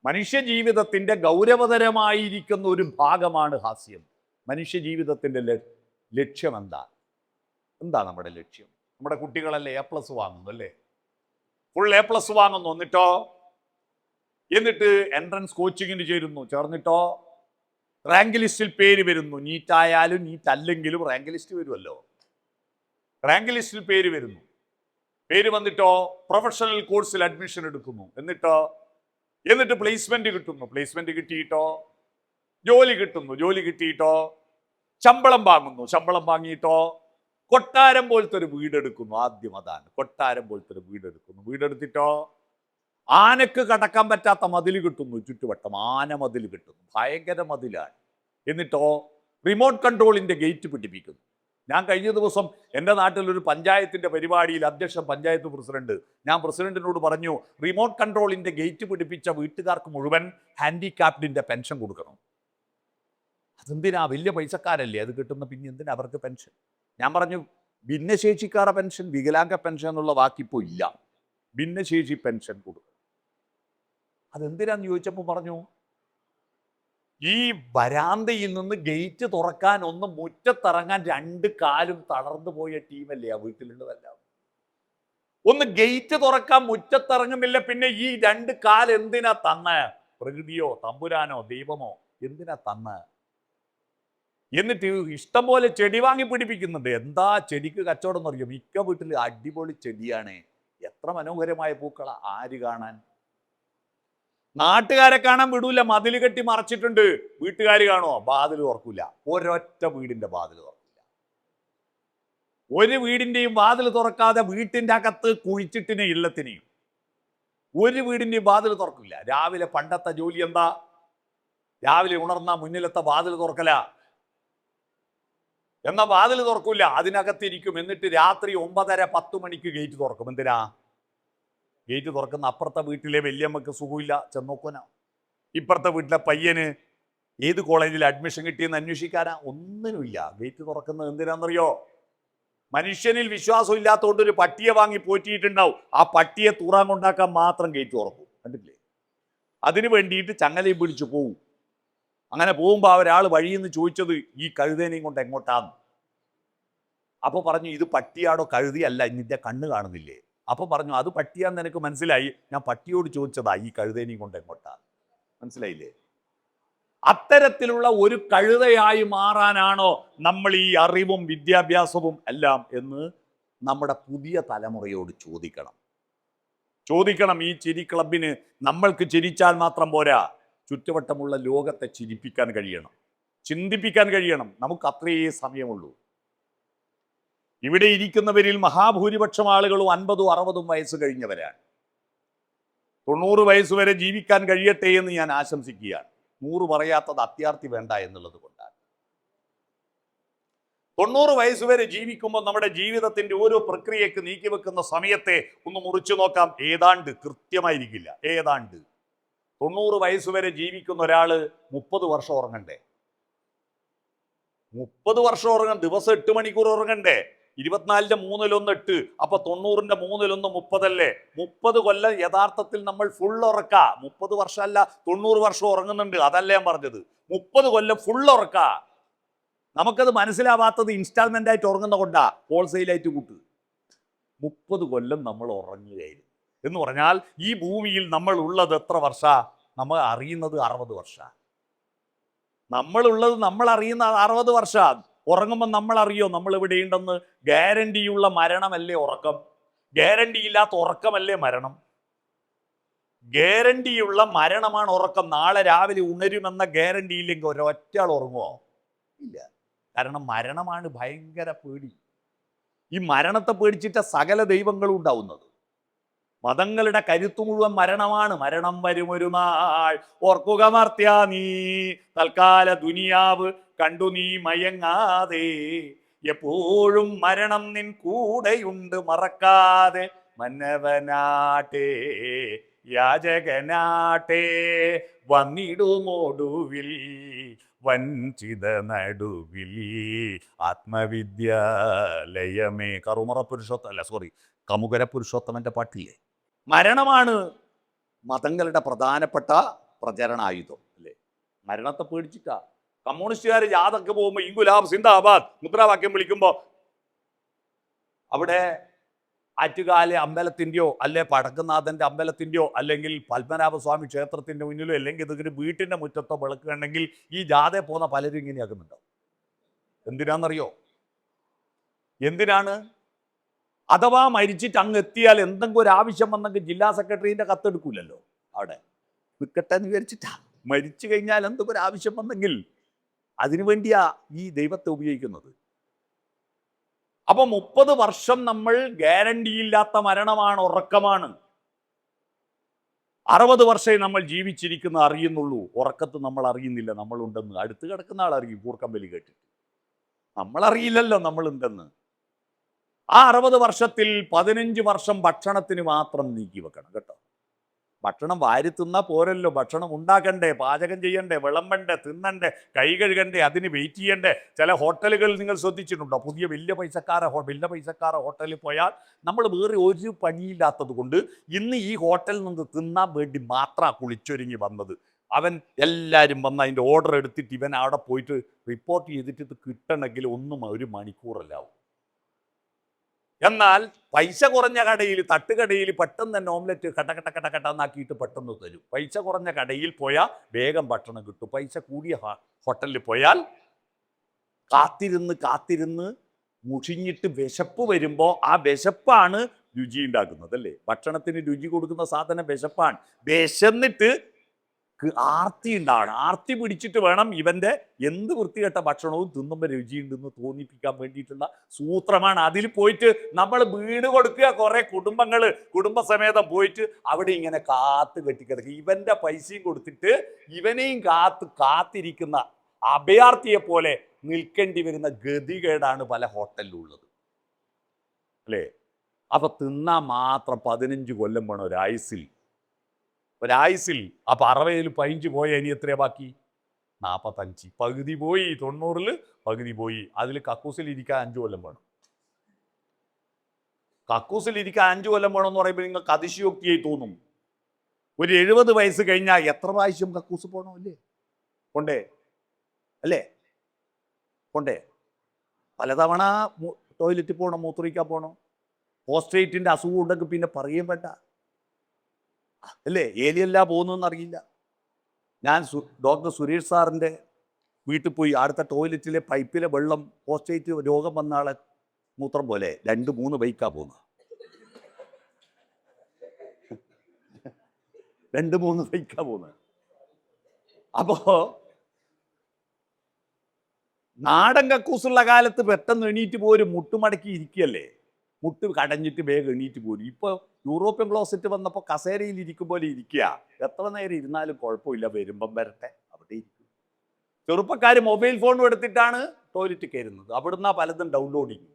മനുഷ്യജീവിതത്തിൻ്റെ ഗൗരവതരമായിരിക്കുന്ന ഒരു ഭാഗമാണ് ഹാസ്യം. മനുഷ്യജീവിതത്തിൻ്റെ ലക്ഷ്യം എന്താ നമ്മുടെ ലക്ഷ്യം? നമ്മുടെ കുട്ടികളല്ലേ A+ വാങ്ങുന്നു അല്ലേ? ഫുൾ A+ വാങ്ങുന്നു. എന്നിട്ട് എൻട്രൻസ് കോച്ചിങ്ങിന് ചേർന്നിട്ടോ റാങ്ക് ലിസ്റ്റിൽ പേര് വരുന്നു. നീറ്റായാലും നീറ്റല്ലെങ്കിലും റാങ്ക് ലിസ്റ്റ് വരുമല്ലോ. റാങ്ക് ലിസ്റ്റിൽ പേര് വരുന്നു. പേര് വന്നിട്ടോ പ്രൊഫഷണൽ കോഴ്സിൽ അഡ്മിഷൻ എടുക്കുന്നു. എന്നിട്ട് പ്ലേസ്മെന്റ് കിട്ടുന്നു. പ്ലേസ്മെന്റ് കിട്ടിയിട്ടോ ജോലി കിട്ടുന്നു. ജോലി കിട്ടിയിട്ടോ ശമ്പളം വാങ്ങുന്നു. ശമ്പളം വാങ്ങിയിട്ടോ കൊട്ടാരം പോലത്തെ ഒരു വീടെടുക്കുന്നു. ആദ്യം അതാണ്, കൊട്ടാരം പോലത്തെ ഒരു വീടെടുക്കുന്നു. വീടെടുത്തിട്ടോ ആനക്ക് കടക്കാൻ പറ്റാത്ത മതിൽ കിട്ടുന്നു. ചുറ്റുവട്ടം ആന മതിൽ കിട്ടുന്നു. ഭയങ്കര മതിലാണ്. എന്നിട്ടോ റിമോട്ട് കൺട്രോളിന്റെ ഗേറ്റ് പിടിപ്പിക്കുന്നു. ഞാൻ കഴിഞ്ഞ ദിവസം എൻ്റെ നാട്ടിലൊരു പഞ്ചായത്തിൻ്റെ പരിപാടിയിൽ അധ്യക്ഷൻ പഞ്ചായത്ത് പ്രസിഡന്റ്, ഞാൻ പ്രസിഡന്റിനോട് പറഞ്ഞു, റിമോട്ട് കൺട്രോളിൻ്റെ ഗേറ്റ് പിടിപ്പിച്ച വീട്ടുകാർക്ക് മുഴുവൻ ഹാൻഡിക്യാപ്ഡിൻ്റെ പെൻഷൻ കൊടുക്കണം. അതെന്തിനാ? വലിയ പൈസക്കാരല്ലേ അത് കിട്ടുന്ന, പിന്നെ എന്തിനാ അവർക്ക് പെൻഷൻ? ഞാൻ പറഞ്ഞു, ഭിന്നശേഷിക്കാരുടെ പെൻഷൻ, വികലാംഗ പെൻഷൻ എന്നുള്ള വാക്കിപ്പോൾ ഇല്ല, ഭിന്നശേഷി പെൻഷൻ കൊടുക്കണം. അതെന്തിനാന്ന് ചോദിച്ചപ്പോൾ പറഞ്ഞു, ഈ വരാന്തയിൽ നിന്ന് ഗേറ്റ് തുറക്കാൻ ഒന്ന് മുറ്റത്തിറങ്ങാൻ 2 കാലും തളർന്നു പോയ ടീമല്ലേ ആ വീട്ടിലുള്ളതല്ല. ഒന്ന് ഗേറ്റ് തുറക്കാൻ മുറ്റത്തിറങ്ങുന്നില്ല, പിന്നെ ഈ 2 കാൽ എന്തിനാ തന്ന? പ്രകൃതിയോ തമ്പുരാനോ ദൈവമോ എന്തിനാ തന്ന? എന്നിട്ട് ഇഷ്ടം പോലെ ചെടി വാങ്ങി പിടിപ്പിക്കുന്നുണ്ട്. എന്താ ചെടിക്ക് കച്ചവടം എന്ന് അറിയാം? മിക്ക വീട്ടിൽ അടിപൊളി ചെടിയാണ്. എത്ര മനോഹരമായ പൂക്കളാ, ആര് കാണാൻ? നാട്ടുകാരെ കാണാൻ വിടൂല, മതിൽ കെട്ടി മറച്ചിട്ടുണ്ട്. വീട്ടുകാർ കാണുമോ? വാതിൽ തുറക്കൂല. ഒരൊറ്റ വീടിന്റെ വാതിൽ തുറക്കില്ല. ഒരു വീടിന്റെയും വാതിൽ തുറക്കാതെ വീട്ടിന്റെ അകത്ത് കുഴിച്ചിട്ടിന് ഇല്ലത്തിനെയും ഒരു വീടിന്റെയും വാതിൽ തുറക്കില്ല. രാവിലെ പണ്ടത്തെ ജോലി എന്താ? രാവിലെ ഉണർന്ന മുന്നിലത്തെ വാതിൽ തുറക്കല. എന്നാ വാതിൽ തുറക്കൂല, അതിനകത്തിരിക്കും. എന്നിട്ട് രാത്രി 9:30-10 മണിക്ക് ഗേറ്റ് തുറക്കും. എന്തിനാ? ഗേറ്റ് തുറക്കുന്ന അപ്പുറത്തെ വീട്ടിലെ വല്യമ്മക്ക് സുഖമില്ല, ചെന്നോക്കോനാ. ഇപ്പുറത്തെ വീട്ടിലെ പയ്യന് ഏത് കോളേജിൽ അഡ്മിഷൻ കിട്ടിയെന്ന് അന്വേഷിക്കാനാ. ഒന്നിനുമില്ല. ഗേറ്റ് തുറക്കുന്നത് എന്തിനാണെന്നറിയോ? മനുഷ്യനിൽ വിശ്വാസം ഇല്ലാത്തതുകൊണ്ട് ഒരു പട്ടിയെ വാങ്ങി പോറ്റിയിട്ടുണ്ടാവും. ആ പട്ടിയെ തൂറാൻ കൊണ്ടാക്കാൻ മാത്രം ഗേറ്റ് തുറക്കും. കണ്ടില്ലേ? അതിന് വേണ്ടിയിട്ട് ചങ്ങലയും പിടിച്ചു പോവും. അങ്ങനെ പോകുമ്പോൾ ഒരാൾ വഴിയിൽ നിന്ന് ചോദിച്ചത്, ഈ കഴുതേനെയും കൊണ്ട് എങ്ങോട്ടാന്ന്. അപ്പൊ പറഞ്ഞു, ഇത് പട്ടിയാടോ കഴുതിയല്ല, നിന്റെ കണ്ണ് കാണുന്നില്ലേ? അപ്പൊ പറഞ്ഞു, അത് പട്ടിയാന്ന് എനിക്ക് മനസ്സിലായി, ഞാൻ പട്ടിയോട് ചോദിച്ചതാ ഈ കഴുതേനെയും കൊണ്ട് എങ്ങോട്ടാന്ന്. മനസ്സിലായില്ലേ? അത്തരത്തിലുള്ള ഒരു കഴുതയായി മാറാനാണോ നമ്മൾ ഈ അറിവും വിദ്യാഭ്യാസവും എല്ലാം എന്ന് നമ്മുടെ പുതിയ തലമുറയോട് ചോദിക്കണം. ഈ ചിരി ക്ലബിന് നമ്മൾക്ക് ചിരിച്ചാൽ മാത്രം പോരാ, ചുറ്റുവട്ടമുള്ള ലോകത്തെ ചിരിപ്പിക്കാൻ കഴിയണം, ചിന്തിപ്പിക്കാൻ കഴിയണം. നമുക്ക് അത്രയേ സമയമുള്ളൂ. ഇവിടെ ഇരിക്കുന്നവരിൽ മഹാഭൂരിപക്ഷം ആളുകളും 50-60 വയസ്സ് കഴിഞ്ഞവരാണ്. 90 വയസ്സ് വരെ ജീവിക്കാൻ കഴിയട്ടെ എന്ന് ഞാൻ ആശംസിക്കുകയാണ്. 100 പറയാത്തത് അത്യാർത്ഥി വേണ്ട എന്നുള്ളത് കൊണ്ടാണ്. 90 വയസ്സ് വരെ ജീവിക്കുമ്പോൾ നമ്മുടെ ജീവിതത്തിന്റെ ഓരോ പ്രക്രിയക്ക് നീക്കിവെക്കുന്ന സമയത്തെ ഒന്ന് മുറിച്ചു നോക്കാം. ഏതാണ്ട് കൃത്യമായിരിക്കില്ല. ഏതാണ്ട് 90 വയസ്സ് വരെ ജീവിക്കുന്ന ഒരാള് 30 വർഷം ഉറങ്ങണ്ടേ? 30 വർഷം ഉറങ്ങണം. ദിവസം 8 മണിക്കൂർ ഉറങ്ങണ്ടേ? 24-ന്റെ 3-1 8. അപ്പൊ 90-ന്റെ 3-1 30 അല്ലേ? 30 കൊല്ലം യഥാർത്ഥത്തിൽ നമ്മൾ ഫുൾ ഉറക്ക. 30 വർഷമല്ല, 90 വർഷം ഉറങ്ങുന്നുണ്ട്. അതല്ല ഞാൻ പറഞ്ഞത്. 30 കൊല്ലം ഫുൾ ഉറക്ക. നമുക്കത് മനസ്സിലാവാത്തത് ഇൻസ്റ്റാൾമെന്റ് ആയിട്ട് ഉറങ്ങുന്ന കൊണ്ടാ. ഹോൾസെയിലായിട്ട് കൂട്ട്. 30 കൊല്ലം നമ്മൾ ഉറങ്ങുകയായിരുന്നു എന്ന് പറഞ്ഞാൽ ഈ ഭൂമിയിൽ നമ്മൾ ഉള്ളത് എത്ര വർഷ? നമ്മൾ അറിയുന്നത് 60 വർഷ. നമ്മളുള്ളത് നമ്മൾ അറിയുന്ന 60 വർഷ. ഉറങ്ങുമ്പോൾ നമ്മൾ അറിയോ നമ്മൾ എവിടെയുണ്ടെന്ന്? ഗ്യാരണ്ടിയുള്ള മരണമല്ലേ ഉറക്കം? ഗ്യാരണ്ടി ഇല്ലാത്ത ഉറക്കമല്ലേ മരണം? ഗ്യാരണ്ടിയുള്ള മരണമാണ് ഉറക്കം. നാളെ രാവിലെ ഉണരുമെന്ന ഗ്യാരണ്ടി ഇല്ലെങ്കിൽ ഒരൊറ്റ ആൾ ഉറങ്ങുമോ? ഇല്ല. കാരണം മരണമാണ് ഭയങ്കര പേടി. ഈ മരണത്തെ പേടിച്ചിട്ട സകല ദൈവങ്ങളും ഉണ്ടാവുന്നത്. മതങ്ങളുടെ കരുത്തു മുഴുവൻ മരണമാണ്. മരണം വരുമൊരു നാൾ, ഓർക്കുക മർത്യാ നീ, തൽക്കാല ദുനിയാവ് കണ്ടു നീ മയങ്ങാതെ, എപ്പോഴും മരണം നിൻ കൂടെയുണ്ട് മറക്കാതെ, മന്നവനാട്ടെ യാചകനാട്ടെ വന്നിടുമൊടുവിൽ വഞ്ചിത നടുവിൽ ആത്മവിദ്യാലയമേ. കറുമറ കമുകര പുരുഷോത്തമന്റെ പാട്ടില്ലേ? മരണമാണ് മതങ്ങളുടെ പ്രധാനപ്പെട്ട പ്രചരണായുധം അല്ലേ? മരണത്തെ പേടിച്ചിട്ടാ കമ്മ്യൂണിസ്റ്റുകാർ ജാഥക്ക് പോകുമ്പോൾ ഇൻകുലാബ് സിന്ദാബാദ് മുദ്രാവാക്യം വിളിക്കുമ്പോൾ അവിടെ ആറ്റുകാല അമ്പലത്തിൻ്റെയോ അല്ലെ പടക്കനാഥന്റെ അമ്പലത്തിൻ്റെയോ അല്ലെങ്കിൽ പത്മനാഭസ്വാമി ക്ഷേത്രത്തിന്റെ മുന്നിലോ അല്ലെങ്കിൽ ഇതിന് വീട്ടിന്റെ മുറ്റത്തോ വിളക്കുണ്ടെങ്കിൽ ഈ ജാഥ പോകുന്ന പലരും ഇങ്ങനെയാക്കുന്നുണ്ടാവും. എന്തിനാണെന്നറിയോ? എന്തിനാണ്? അഥവാ മരിച്ചിട്ട് അങ്ങ് എത്തിയാൽ എന്തെങ്കിലും ഒരു ആവശ്യം വന്നെങ്കിൽ ജില്ലാ സെക്രട്ടറിന്റെ കത്തെടുക്കൂലല്ലോ. അവിടെ നിൽക്കട്ടെ എന്ന് വിചാരിച്ചിട്ടാ. മരിച്ചു കഴിഞ്ഞാൽ എന്തെങ്കിലും ഒരു ആവശ്യം വന്നെങ്കിൽ അതിനു വേണ്ടിയാ ഈ ദൈവത്തെ ഉപയോഗിക്കുന്നത്. അപ്പൊ 30 വർഷം നമ്മൾ ഗ്യാരണ്ടിയില്ലാത്ത മരണമാണ്, ഉറക്കമാണ്. 60 വർഷമേ നമ്മൾ ജീവിച്ചിരിക്കുന്ന അറിയുന്നുള്ളൂ. ഉറക്കത്ത് നമ്മൾ അറിയുന്നില്ല നമ്മളുണ്ടെന്ന്. അടുത്ത് കിടക്കുന്ന ആൾ അറിയും കൂർക്കം വലി കേട്ടിട്ട്. നമ്മളറിയില്ലല്ലോ നമ്മളുണ്ടെന്ന്. ആ 60 വർഷത്തിൽ 15 വർഷം ഭക്ഷണത്തിന് മാത്രം നീക്കി വെക്കണം കേട്ടോ. ഭക്ഷണം വാരി തിന്നാ പോരല്ലോ. ഭക്ഷണം ഉണ്ടാക്കണ്ടേ, പാചകം ചെയ്യണ്ടേ, വിളമ്പണ്ടേ, തിന്നണ്ടേ, കൈ കഴുകണ്ടേ, അതിന് വെയിറ്റ് ചെയ്യണ്ടേ. ചില ഹോട്ടലുകൾ നിങ്ങൾ ശ്രദ്ധിച്ചിട്ടുണ്ടോ? വലിയ പൈസക്കാര ഹോട്ടലിൽ പോയാൽ നമ്മൾ വേറെ ഒരു പണിയില്ലാത്തത് കൊണ്ട് ഇന്ന് ഈ ഹോട്ടലിൽ നിന്ന് തിന്നാൻ വേണ്ടി മാത്രമാണ് കുളിച്ചൊരുങ്ങി വന്നത്. അവൻ എല്ലാവരും വന്ന് അതിൻ്റെ ഓർഡർ എടുത്തിട്ട് ഇവൻ അവിടെ പോയിട്ട് റിപ്പോർട്ട് ചെയ്തിട്ട് ഇത് കിട്ടണമെങ്കിൽ ഒരു മണിക്കൂറല്ലാവും. എന്നാൽ പൈസ കുറഞ്ഞ കടയിൽ, തട്ടുകടയിൽ പെട്ടെന്ന് തന്നെ ഓംലെറ്റ് കട്ടന്നാക്കിയിട്ട് പെട്ടെന്ന് തരും. പൈസ കുറഞ്ഞ കടയിൽ പോയാൽ വേഗം ഭക്ഷണം കിട്ടും. പൈസ കൂടിയ ഹോട്ടലിൽ പോയാൽ കാത്തിരുന്ന് മുഷിഞ്ഞിട്ട് വിശപ്പ് വരുമ്പോൾ ആ വിശപ്പാണ് രുചി ഉണ്ടാക്കുന്നത് അല്ലേ? ഭക്ഷണത്തിന് രുചി കൊടുക്കുന്ന സാധനം വിശപ്പാണ്. വിശന്നിട്ട് ആർത്തി ഉണ്ടാവണം. ആർത്തി പിടിച്ചിട്ട് വേണം ഇവന്റെ എന്ത് വൃത്തികെട്ട ഭക്ഷണവും തിന്നുമ്പോൾ രുചിയുണ്ടെന്ന് തോന്നിപ്പിക്കാൻ വേണ്ടിയിട്ടുള്ള സൂത്രമാണ്. അതിൽ പോയിട്ട് നമ്മൾ വീട് കൊടുക്കുക. കുറെ കുടുംബസമേതം പോയിട്ട് അവിടെ ഇങ്ങനെ കാത്ത് കെട്ടിക്കിടക്കുക. ഇവന്റെ പൈസയും കൊടുത്തിട്ട് ഇവനെയും കാത്തിരിക്കുന്ന അഭയാർത്ഥിയെ പോലെ നിൽക്കേണ്ടി വരുന്ന ഗതികേടാണ് പല ഹോട്ടലിലുള്ളത്, അല്ലേ? അപ്പൊ തിന്നാൻ മാത്രം 15 കൊല്ലം വേണം ഒരായുസിൽ. അപ്പൊ 60 15 പോയ ഇനി എത്രയാ ബാക്കി? 45. പകുതി പോയി. 90 പകുതി പോയി. അതിൽ കക്കൂസിലിരിക്കാൻ 5 കൊല്ലം വേണം. കക്കൂസിലിരിക്കാൻ 5 കൊല്ലം വേണം എന്ന് പറയുമ്പോൾ നിങ്ങൾക്ക് അതിശയോക്തിയായി തോന്നും. ഒരു 70 വയസ്സ് കഴിഞ്ഞാൽ എത്ര പ്രാവശ്യം കക്കൂസ് പോകണം? അല്ലേ? കൊണ്ടേ അല്ലേ? കൊണ്ടേ പലതവണ ടോയ്ലറ്റിൽ പോകണം, മൂത്രിക്കാൻ പോകണം. പോസ്ട്രേറ്റിന്റെ അസുഖം ഉണ്ടെങ്കിൽ പിന്നെ പറയും വേണ്ട, അല്ലേ? ഏലിയല്ല പോകുന്നതെന്ന് അറിയില്ല. ഞാൻ ഡോക്ടർ സുരേഷ് സാറിൻ്റെ വീട്ടിൽ പോയി അടുത്ത ടോയ്ലറ്റിലെ പൈപ്പിലെ വെള്ളം പോസ്ട്രേറ്റ് രോഗം വന്ന ആളെ മൂത്രം പോലെ 2-3 ബൈക്കാ പോകുന്നത്. 2-3 ബൈക്കാ പോകുന്നത്. അപ്പോ നാടൻ കക്കൂസുള്ള കാലത്ത് പെട്ടെന്ന് എണീറ്റ് പോരും, മുട്ടുമടക്കി ഇരിക്കുകയല്ലേ, മുട്ട് കടഞ്ഞിട്ട് വേഗം എണീറ്റ് പോരും. ഇപ്പോൾ യൂറോപ്യൻ ക്ലോസറ്റ് വന്നപ്പോൾ കസേരയിൽ ഇരിക്കും പോലെ ഇരിക്കുക. എത്ര നേരം ഇരുന്നാലും കുഴപ്പമില്ല, വരുമ്പം വരട്ടെ, അവിടെ ഇരിക്കും. ചെറുപ്പക്കാർ മൊബൈൽ ഫോണും എടുത്തിട്ടാണ് ടോയ്ലറ്റ് കയറുന്നത്. അവിടുന്ന് പലതും ഡൗൺലോഡിങ്,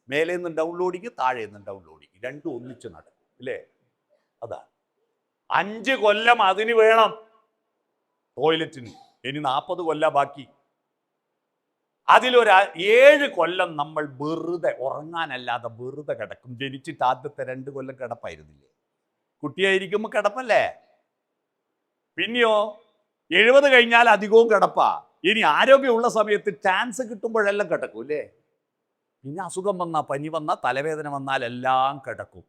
മേലെ നിന്നും ഡൗൺലോഡിങ്, താഴെ നിന്നും ഡൗൺലോഡിങ്, രണ്ടും ഒന്നിച്ച് നടക്കും, അല്ലേ? അതാണ് 5 കൊല്ലം അതിന് വേണം ടോയ്ലറ്റിന്. ഇനി 40 കൊല്ലം ബാക്കി. അതിലൊരു 7 കൊല്ലം നമ്മൾ വെറുതെ ഉറങ്ങാനല്ലാതെ വെറുതെ കിടക്കും. ജനിച്ചിട്ട് ആദ്യത്തെ 2 കൊല്ലം കിടപ്പായിരുന്നില്ലേ? കുട്ടിയായിരിക്കുമ്പോൾ കിടപ്പല്ലേ? പിന്നെയോ 70 കഴിഞ്ഞാൽ അധികവും കിടപ്പാ. ഇനി ആരോഗ്യമുള്ള സമയത്ത് ചാൻസ് കിട്ടുമ്പോഴെല്ലാം കിടക്കും, അല്ലേ? പിന്നെ അസുഖം വന്നാൽ, പനി വന്നാൽ, തലവേദന വന്നാൽ എല്ലാം കിടക്കും.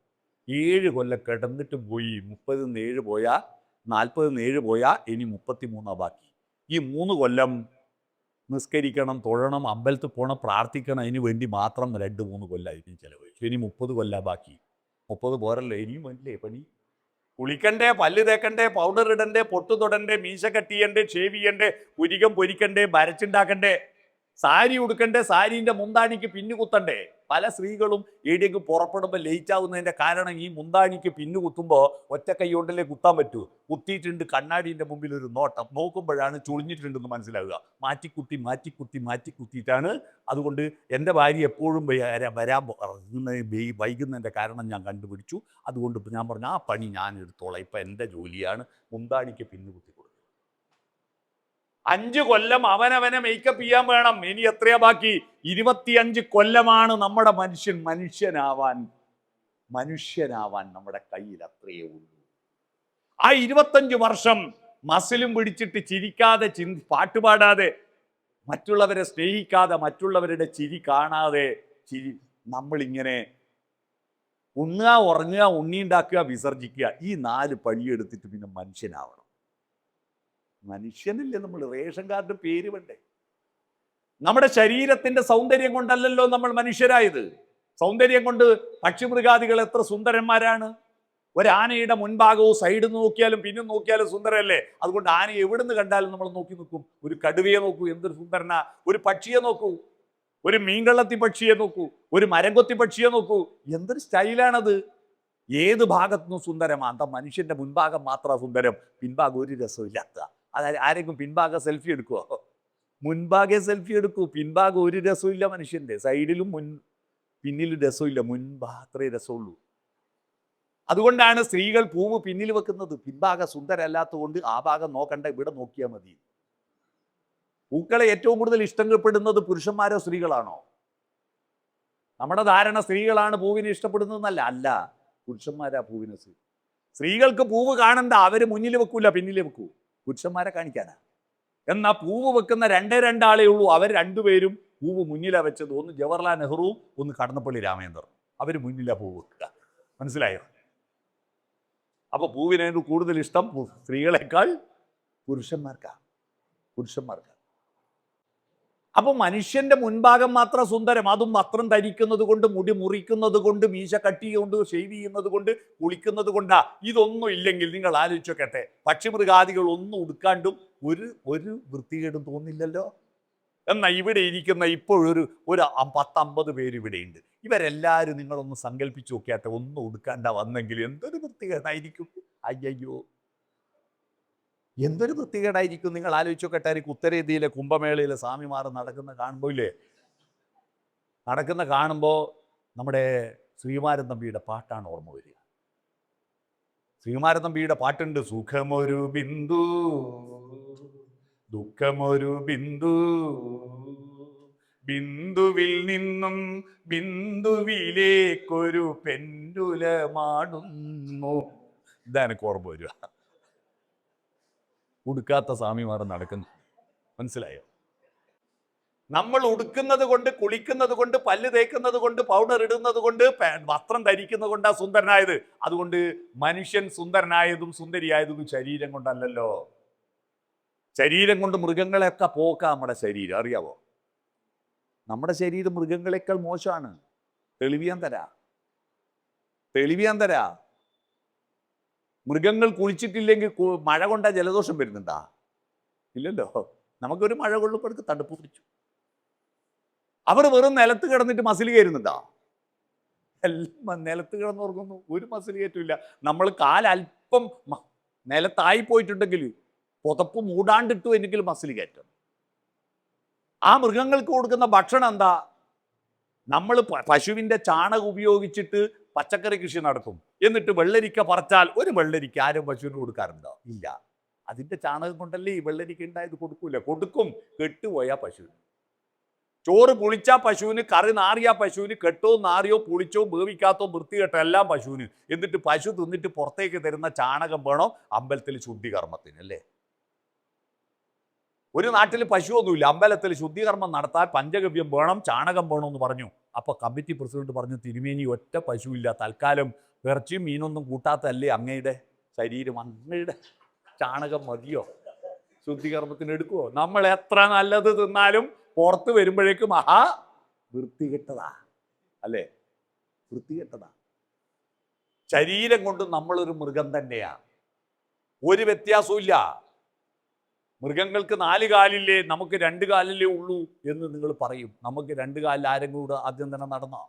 7 കൊല്ലം കിടന്നിട്ട് പോയി. 30 7 പോയാൽ 40 7 പോയാൽ ഇനി 33 ബാക്കി. ഈ 3 കൊല്ലം നിസ്കരിക്കണം, തൊഴണം, അമ്പലത്തിൽ പോകണം, പ്രാർത്ഥിക്കണം, അതിന് വേണ്ടി മാത്രം 2-3 കൊല്ലമായിരിക്കും ചിലവഴിച്ചു. ഇനി 30 കൊല്ലം ബാക്കി. 30 പോരല്ലോ, ഇനിയും വേണ്ടില്ലേ പണി? കുളിക്കണ്ടേ, പല്ല് തേക്കണ്ടേ, പൗഡർ ഇടണ്ടേ, പൊട്ടു തൊടണ്ടേ, മീശ കട്ട് ചെയ്യണ്ടേ, ഷേവ് ചെയ്യണ്ടേ, പുരികം പൊരിക്കണ്ടേ, വരച്ചുണ്ടാക്കണ്ടേ, സാരി ഉടുക്കണ്ടേ, സാരീൻ്റെ മുന്താണിക്ക് പിന്നു കുത്തണ്ടേ. പല സ്ത്രീകളും എവിടെയെങ്കിലും പുറപ്പെടുമ്പോൾ ലേറ്റ് ആവുന്നതിൻ്റെ കാരണം ഈ മുന്താണിക്ക് പിന്നു കുത്തുമ്പോൾ ഒറ്റ കൈ കൊണ്ടല്ലേ കുത്താൻ പറ്റൂ. കുത്തിയിട്ടുണ്ട്, കണ്ണാടിൻ്റെ മുമ്പിൽ ഒരു നോട്ടം നോക്കുമ്പോഴാണ് ചുളിഞ്ഞിട്ടുണ്ടെന്ന് മനസ്സിലാവുക. മാറ്റിക്കുത്തിയിട്ടാണ്. അതുകൊണ്ട് എൻ്റെ ഭാര്യ എപ്പോഴും വൈകുന്നതിൻ്റെ കാരണം ഞാൻ കണ്ടുപിടിച്ചു. അതുകൊണ്ട് ഇപ്പം ഞാൻ പറഞ്ഞു, ആ പണി ഞാൻ എടുത്തോളാം, ഇപ്പം എൻ്റെ ജോലിയാണ് മുന്താണിക്ക് പിന്നു കുത്തി കൊടുക്കുക. 5 കൊല്ലം അവനവനെ മേക്കപ്പ് ചെയ്യാൻ വേണം. ഇനി എത്രയാ ബാക്കി? 25 കൊല്ലമാണ് നമ്മുടെ മനുഷ്യനാവാൻ നമ്മുടെ കയ്യിൽ അത്രയേ ഉള്ളൂ. ആ 25 വർഷം മസിലും പിടിച്ചിട്ട് ചിരിക്കാതെ, പാട്ടുപാടാതെ, മറ്റുള്ളവരെ സ്നേഹിക്കാതെ, മറ്റുള്ളവരുടെ ചിരി കാണാതെ, നമ്മളിങ്ങനെ ഉണ്ണുക, ഉറങ്ങുക, ഉണ്ണിയുണ്ടാക്കുക, വിസർജിക്കുക, ഈ 4 പണിയെടുത്തിട്ട് പിന്നെ മനുഷ്യനാവണം. മനുഷ്യനല്ലേ നമ്മൾ? റേഷൻ കാർഡ് പേര് വേണ്ടേ? നമ്മുടെ ശരീരത്തിന്റെ സൗന്ദര്യം കൊണ്ടല്ലല്ലോ നമ്മൾ മനുഷ്യരായത്. സൗന്ദര്യം കൊണ്ട് പക്ഷിമൃഗാദികൾ എത്ര സുന്ദരന്മാരാണ്. ഒരാനയുടെ മുൻഭാഗവും സൈഡ് നോക്കിയാലും പിന്നും നോക്കിയാലും സുന്ദരല്ലേ? അതുകൊണ്ട് ആന എവിടുന്ന് കണ്ടാലും നമ്മൾ നോക്കി നിൽക്കും. ഒരു കടുവയെ നോക്കൂ, എന്തൊരു സുന്ദരനാ. ഒരു പക്ഷിയെ നോക്കൂ, ഒരു മീൻകള്ളത്തി പക്ഷിയെ നോക്കൂ, ഒരു മരംകൊത്തി പക്ഷിയെ നോക്കൂ, എന്തൊരു സ്റ്റൈലാണത്. ഏത് ഭാഗത്തുനിന്നും സുന്ദരമാണ്. എന്താ മനുഷ്യന്റെ മുൻഭാഗം മാത്രമാണ് സുന്ദരം, പിൻഭാഗം ഒരു രസമില്ലാത്ത. അതായത് ആരെങ്കിലും പിൻഭാഗം സെൽഫി എടുക്കുമോ? മുൻഭാഗേ സെൽഫി എടുക്കൂ, പിൻഭാഗം ഒരു രസമില്ല മനുഷ്യന്റെ. സൈഡിലും പിന്നിലും രസമില്ല, മുൻഭാഗത്രേ രസമുള്ളൂ. അതുകൊണ്ടാണ് സ്ത്രീകൾ പൂവ് പിന്നിൽ വെക്കുന്നത്. പിൻഭാഗം സുന്ദരമല്ലാത്തത് കൊണ്ട് ആ ഭാഗം നോക്കണ്ട, ഇവിടെ നോക്കിയാൽ മതി. പൂക്കളെ ഏറ്റവും കൂടുതൽ ഇഷ്ടപ്പെടുന്നത് പുരുഷന്മാരോ സ്ത്രീകളാണോ? നമ്മുടെ ധാരണ സ്ത്രീകളാണ് പൂവിനെ ഇഷ്ടപ്പെടുന്നതെന്നല്ല. അല്ല, പുരുഷന്മാരാ പൂവിനെ. സ്ത്രീകൾക്ക് പൂവ് കാണണ്ട, അവര് മുന്നിൽ വെക്കൂല, പിന്നിൽ വെക്കൂ. പുരുഷന്മാരെ കാണിക്കാനാ. എന്നാൽ പൂവ് വെക്കുന്ന 2 ആളേ ഉള്ളൂ. അവർ 2 പേരും പൂവ് മുന്നിലാ വെച്ചത്. ഒന്ന് ജവഹർലാൽ നെഹ്റു, ഒന്ന് കടന്നപ്പള്ളി രാമേന്ദ്രൻ. അവർ മുന്നിലാ പൂവ് വെക്കുക. മനസ്സിലായോ? അപ്പൊ പൂവിനെ കൂടുതൽ ഇഷ്ടം സ്ത്രീകളെക്കാൾ പുരുഷന്മാർക്കാ. അപ്പൊ മനുഷ്യന്റെ മുൻഭാഗം മാത്രം സുന്ദരം, അതും വസ്ത്രം ധരിക്കുന്നത് കൊണ്ട്, മുടി മുറിക്കുന്നത് കൊണ്ട്, മീശ കട്ടി കൊണ്ട്, ഷെയ്വ് ചെയ്യുന്നത് കൊണ്ട്, കുളിക്കുന്നത് കൊണ്ടാ. ഇതൊന്നും ഇല്ലെങ്കിൽ നിങ്ങൾ ആലോചിച്ചോക്കട്ടെ, പക്ഷിമൃഗാദികൾ ഒന്നും ഉടുക്കാണ്ടും ഒരു വൃത്തികേടും തോന്നില്ലല്ലോ. എന്നാൽ ഇവിടെ ഇരിക്കുന്ന ഇപ്പോഴൊരു 10-50 പേര് ഇവിടെയുണ്ട്. ഇവരെല്ലാവരും നിങ്ങളൊന്ന് സങ്കല്പിച്ച് നോക്കിയാട്ടെ, ഒന്നും ഉടുക്കാണ്ട വന്നെങ്കിൽ എന്തൊരു വൃത്തികേടായിരിക്കും. അയ്യോ, എന്തൊരു വൃത്തികേടായിരിക്കും. നിങ്ങൾ ആലോചിച്ച് നോക്കട്ടായിരിക്കും. ഉത്തരേന്ത്യയിലെ കുംഭമേളയിലെ സ്വാമിമാർ നടക്കുന്ന കാണുമ്പോൾ നമ്മുടെ ശ്രീകുമാരൻ തമ്പിയുടെ പാട്ടാണ് ഓർമ്മ വരിക. ശ്രീകുമാരൻ തമ്പിയുടെ പാട്ടുണ്ട്, സുഖമൊരു ബിന്ദു ദുഃഖമൊരു ബിന്ദു, ബിന്ദുവിൽ നിന്നും ബിന്ദുവിലേക്കൊരു പെൻഡുലമാടുന്നു. ഇതാണ് എനിക്ക് ഓർമ്മ വരിക. ഉടുക്കാത്ത സ്വാമിമാർ നടക്കുന്നു. മനസ്സിലായോ? നമ്മൾ ഉടുക്കുന്നത് കൊണ്ട്, കുളിക്കുന്നത് കൊണ്ട്, പല്ല് തേക്കുന്നത് കൊണ്ട്, പൗഡർ ഇടുന്നത് കൊണ്ട്, വസ്ത്രം ധരിക്കുന്നത് കൊണ്ടാ സുന്ദരനായത്. അതുകൊണ്ട് മനുഷ്യൻ സുന്ദരനായതും സുന്ദരിയായതും ശരീരം കൊണ്ടല്ലല്ലോ. ശരീരം കൊണ്ട് മൃഗങ്ങളെയൊക്കെ പോക്കാം നമ്മുടെ ശരീരം, അറിയാവോ? നമ്മുടെ ശരീരം മൃഗങ്ങളെക്കാൾ മോശമാണ്. തെളിവിയാൻ തരാ. മൃഗങ്ങൾ കുളിച്ചിട്ടില്ലെങ്കിൽ മഴ കൊണ്ടാ ജലദോഷം വരുന്നുണ്ടാ? ഇല്ലല്ലോ. നമുക്കൊരു മഴ കൊള്ളുമ്പോഴേക്ക് തണുപ്പ് പിടിച്ചു. അവർ വെറും നിലത്ത് കിടന്നിട്ട് മസിൽ കയറുന്നുണ്ടാ? എല്ലാം നിലത്ത് കിടന്നുറങ്ങുന്നു, ഒരു മസിൽ കയറ്റില്ല. നമ്മൾ കാലല്പം നിലത്തായി പോയിട്ടുണ്ടെങ്കിൽ പുതപ്പ് മൂടാണ്ടിട്ടു എങ്കിൽ മസിൽ കയറ്റും. ആ മൃഗങ്ങൾക്ക് കൊടുക്കുന്ന ഭക്ഷണം എന്താ? നമ്മൾ പശുവിൻ്റെ ചാണകം ഉപയോഗിച്ചിട്ട് പച്ചക്കറി കൃഷി നടത്തും. എന്നിട്ട് വെള്ളരിക്ക പറിച്ചാൽ ഒരു വെള്ളരിക്ക ആരും പശുവിന് കൊടുക്കാറുണ്ടോ? ഇല്ല. അതിൻ്റെ ചാണകം കൊണ്ടല്ലേ ഈ വെള്ളരിക്ക ഉണ്ടായത്. കൊടുക്കും. കെട്ടുപോയാ പശുവിന്. ചോറ് പുളിച്ചാ പശുവിന്, കറി നാറിയാ പശുവിന്, കെട്ടോ നാറിയോ പുളിച്ചോ വേവിക്കാത്തോ വൃത്തികെട്ടോ എല്ലാം പശുവിന്. എന്നിട്ട് പശു തിന്നിട്ട് പുറത്തേക്ക് തരുന്ന ചാണകം വേണം അമ്പലത്തിൽ ശുദ്ധികർമ്മത്തിന്, അല്ലേ? ഒരു നാട്ടിൽ പശുവൊന്നുമില്ല, അമ്പലത്തിൽ ശുദ്ധികർമ്മം നടത്താൻ പഞ്ചഗവ്യം വേണം, ചാണകം വേണമെന്ന് പറഞ്ഞു. അപ്പോൾ കമ്മിറ്റി പ്രസിഡന്റ് പറഞ്ഞു, തിരുമേനി ഒറ്റ പശുവില്ല, തൽക്കാലം ഇറച്ചിയും മീനൊന്നും കൂട്ടാത്തല്ലേ അങ്ങയുടെ ശരീരം, അങ്ങയുടെ ചാണകം മതിയോ ശുദ്ധികർമ്മത്തിന് എടുക്കുമോ? നമ്മൾ എത്ര നല്ലത് തിന്നാലും പുറത്ത് വരുമ്പോഴേക്കും വൃത്തികെട്ടതാ, അല്ലേ? വൃത്തികെട്ടതാ. ശരീരം കൊണ്ട് നമ്മളൊരു മൃഗം തന്നെയാ, ഒരു വ്യത്യാസവും ഇല്ല. മൃഗങ്ങൾക്ക് 4 കാലില്ലേ, നമുക്ക് 2 കാലിലേ ഉള്ളൂ എന്ന് നിങ്ങൾ പറയും. നമുക്ക് 2 കാലിൽ ആരെങ്കിലും കൂടെ ആദ്യം തന്നെ നടന്നോ?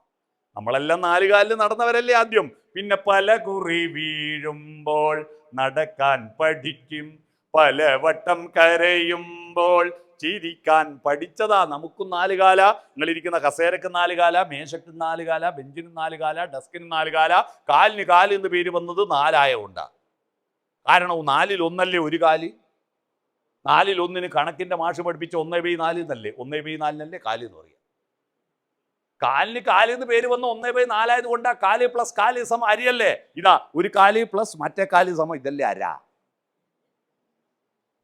നമ്മളെല്ലാം 4 കാലിൽ നടന്നവരല്ലേ ആദ്യം. പിന്നെ പല കുറി വീഴുമ്പോൾ നടക്കാൻ പഠിക്കും, പലവട്ടം കരയുമ്പോൾ ചിരിക്കാൻ പഠിച്ചതാ. നമുക്കും 4 കാല, നിങ്ങളിരിക്കുന്ന കസേരക്ക് 4 കാല, മേശക്ക് 4 കാല, ബെഞ്ചിന് 4 കാല, ഡെസ്കിന് 4 കാല. കാലിന് കാല് എന്ന് പേര് വന്നത് 4 ആയതുകൊണ്ടാ. കാരണം 4-ൽ 1 ഒരു കാല്. 4-ൽ 1 കണക്കിന്റെ മാഷ് പഠിപ്പിച്ച 1/4 എന്നല്ലേ, 1/4 കാല് എന്ന് പറയുക. കാലിന് കാല് എന്ന് പേര് വന്ന 1/4 ആയതുകൊണ്ടാ. കാല് പ്ലസ് കാല് സമം അരിയല്ലേ? ഇതാ ഒരു കാല് പ്ലസ് മറ്റേ കാല് സമം ഇതല്ലേ അര.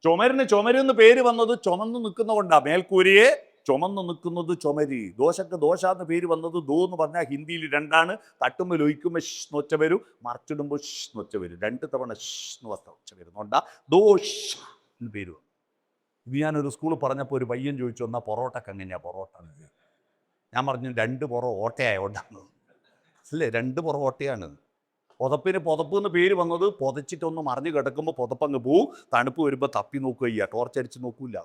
ചുമരിന് ചുമരെന്ന് പേര് വന്നത് ചുമന്നു നിൽക്കുന്ന കൊണ്ടാ. മേൽക്കൂരയെ ചുമന്നു നിൽക്കുന്നത് ചുമര്. ദോശക്ക് ദോശ എന്ന് പേര് വന്നത് ദോ എന്ന് പറഞ്ഞാൽ ഹിന്ദിയിൽ 2 തട്ടുമ്പോൾ ഒഴിക്കുമ്പോൾ ഷ് എന്ന് ഒച്ച വരും, മറിച്ചിടുമ്പോൾ ഷ് എന്ന് ഒച്ച വരും. 2 തവണ ഷ് എന്ന് ഒച്ച വരുന്നുണ്ടാ ദോശ എന്ന് പേര് വന്നു. ഇത് ഞാനൊരു സ്കൂളിൽ പറഞ്ഞപ്പോൾ ഒരു പയ്യൻ ചോദിച്ചു, എന്നാൽ പൊറോട്ടക്ക് എങ്ങനെയാ പൊറോട്ട? ഞാൻ പറഞ്ഞു 2 പൊറോട്ടയായോണ്ടാണ്. അല്ലേ, 2 പൊറോട്ടയാണ്. പുതപ്പ് എന്ന് പേര് വന്നത് പുതച്ചിട്ടൊന്ന് മറിഞ്ഞ് കിടക്കുമ്പോൾ പുതപ്പങ്ങ് പോവും, തണുപ്പ് വരുമ്പോൾ തപ്പി നോക്കുക ചെയ്യുക, ടോർച്ചടിച്ച് നോക്കൂല.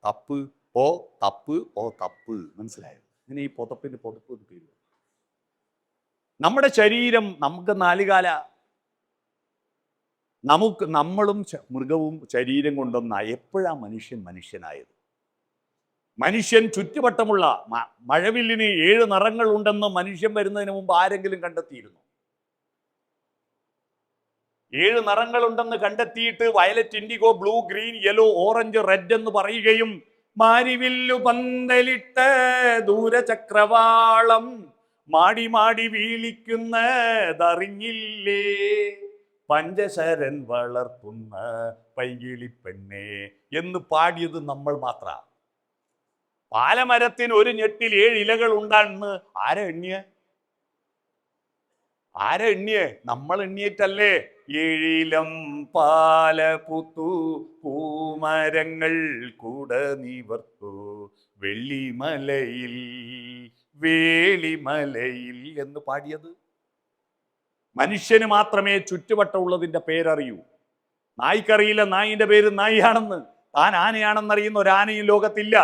തപ്പ് തപ്പ്. മനസ്സിലായോ? ഇങ്ങനെ ഈ പുതപ്പ് എന്ന് പേര്. നമ്മുടെ ശരീരം നമുക്ക് 4 കാല. നമ്മളും മൃഗവും ശരീരം കൊണ്ടൊന്നാ. എപ്പോഴാ മനുഷ്യനായത്? മനുഷ്യൻ ചുറ്റുവട്ടമുള്ള മഴവില്ലിന് 7 നിറങ്ങൾ ഉണ്ടെന്ന് മനുഷ്യൻ വരുന്നതിന് മുമ്പ് ആരെങ്കിലും കണ്ടെത്തിയിരുന്നു? 7 നിറങ്ങളുണ്ടെന്ന് കണ്ടെത്തിയിട്ട് violet, indigo, blue, green, yellow, orange, red എന്ന് പറയുകയും മാരിവില്ലു പന്തലിട്ട ദൂരചക്രവാളം മാടി മാടി വീളിക്കുന്നതറിഞ്ഞില്ലേ, പഞ്ചശരൻ വളർത്തുന്ന പൈകിളിപ്പെണ്ണേ എന്ന് പാടിയത് നമ്മൾ മാത്ര. പാലമരത്തിന് ഒരു ഞെട്ടിൽ 7 ഇലകൾ ഉണ്ടാന്ന് ആരെ എണ്ണിയേ? നമ്മൾ എണ്ണിയിട്ടല്ലേ. 7 ഇലം പാല പുത്തു പൂമരങ്ങൾ കൂട നിവർത്തൂ വെള്ളിമലയിൽ വേളിമലയിൽ എന്ന് പാടിയത്. മനുഷ്യന് മാത്രമേ ചുറ്റുവട്ടമുള്ളതിൻ്റെ പേരറിയൂ. നായ്ക്കറിയില്ല നായിന്റെ പേര് നായിയാണെന്ന്. താൻ ആനയാണെന്നറിയുന്ന ഒരു ആനയും ലോകത്തില്ല.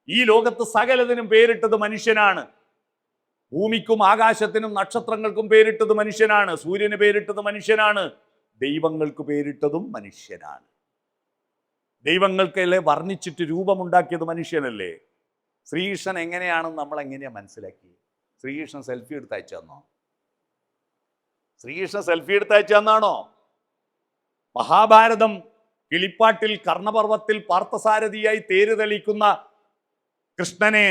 ഈ ലോകത്ത് സകലതിനും പേരിട്ടത് മനുഷ്യനാണ്. ഭൂമിക്കും ആകാശത്തിനും നക്ഷത്രങ്ങൾക്കും പേരിട്ടത് മനുഷ്യനാണ്. സൂര്യന് പേരിട്ടത് മനുഷ്യനാണ്. ദൈവങ്ങൾക്ക് പേരിട്ടതും മനുഷ്യനാണ്. ദൈവങ്ങൾക്കല്ലേ വർണ്ണിച്ചിട്ട് രൂപമുണ്ടാക്കിയത് മനുഷ്യനല്ലേ? ശ്രീകൃഷ്ണൻ എങ്ങനെയാണെന്ന് നമ്മൾ എങ്ങനെയാ മനസ്സിലാക്കി? ശ്രീകൃഷ്ണൻ സെൽഫി എടുത്ത് അയച്ചെന്നോ? ശ്രീകൃഷ്ണൻ സെൽഫി എടുത്ത് അയച്ചെന്നാണോ? മഹാഭാരതം കിളിപ്പാട്ടിൽ കർണപർവത്തിൽ പാർത്ഥസാരഥിയായി തേര് തെളിക്കുന്ന കൃഷ്ണനെ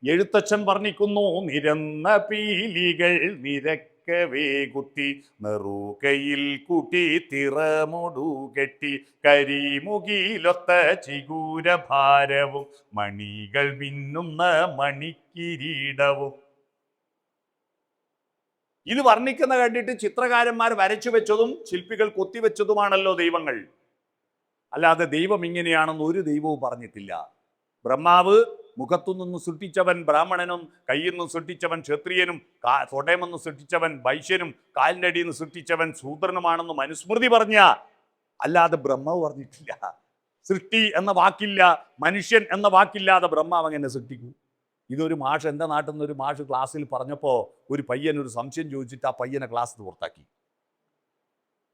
എഴുത്തച്ഛൻ വർണ്ണിക്കുന്നു. നിരന്ന പീലികൾ നിരക്കവേ കുത്തി നെറുകയിൽ കൂട്ടി തിറമൊടു കെട്ടി കരിമുകിലൊത്ത ചിഗൂരഭാരവും മണികൾ മിന്നുന്ന മണിക്കിരീടവും. ഇത് വർണ്ണിക്കുന്ന കണ്ടിട്ട് ചിത്രകാരന്മാർ വരച്ചു വെച്ചതും ശില്പികൾ കൊത്തിവെച്ചതുമാണല്ലോ ദൈവങ്ങൾ. അല്ലാതെ ദൈവം ഇങ്ങനെയാണെന്ന് ഒരു ദൈവവും പറഞ്ഞിട്ടില്ല. ബ്രഹ്മാവ് മുഖത്തുനിന്ന് സൃഷ്ടിച്ചവൻ ബ്രാഹ്മണനും, കയ്യിൽ നിന്ന് സൃഷ്ടിച്ചവൻ ക്ഷത്രിയനും, തൊടയമെന്ന് സൃഷ്ടിച്ചവൻ വൈശ്യനും, കാലിൻ്റെ അടിയിൽ നിന്ന് സൃഷ്ടിച്ചവൻ ശൂദ്രനുമാണെന്ന് മനുസ്മൃതി പറഞ്ഞ, അല്ലാതെ ബ്രഹ്മാവ് പറഞ്ഞിട്ടില്ല. സൃഷ്ടി എന്ന വാക്കില്ല, മനുഷ്യൻ എന്ന വാക്കില്ലാതെ ബ്രഹ്മാവ് എങ്ങനെ സൃഷ്ടിക്കൂ? ഇതൊരു മാഷ്, എൻ്റെ നാട്ടിൽ നിന്ന് ഒരു മാഷ് ക്ലാസ്സിൽ പറഞ്ഞപ്പോൾ ഒരു പയ്യൻ ഒരു സംശയം ചോദിച്ചിട്ട് ആ പയ്യനെ ക്ലാസ്സിൽ പുറത്താക്കി.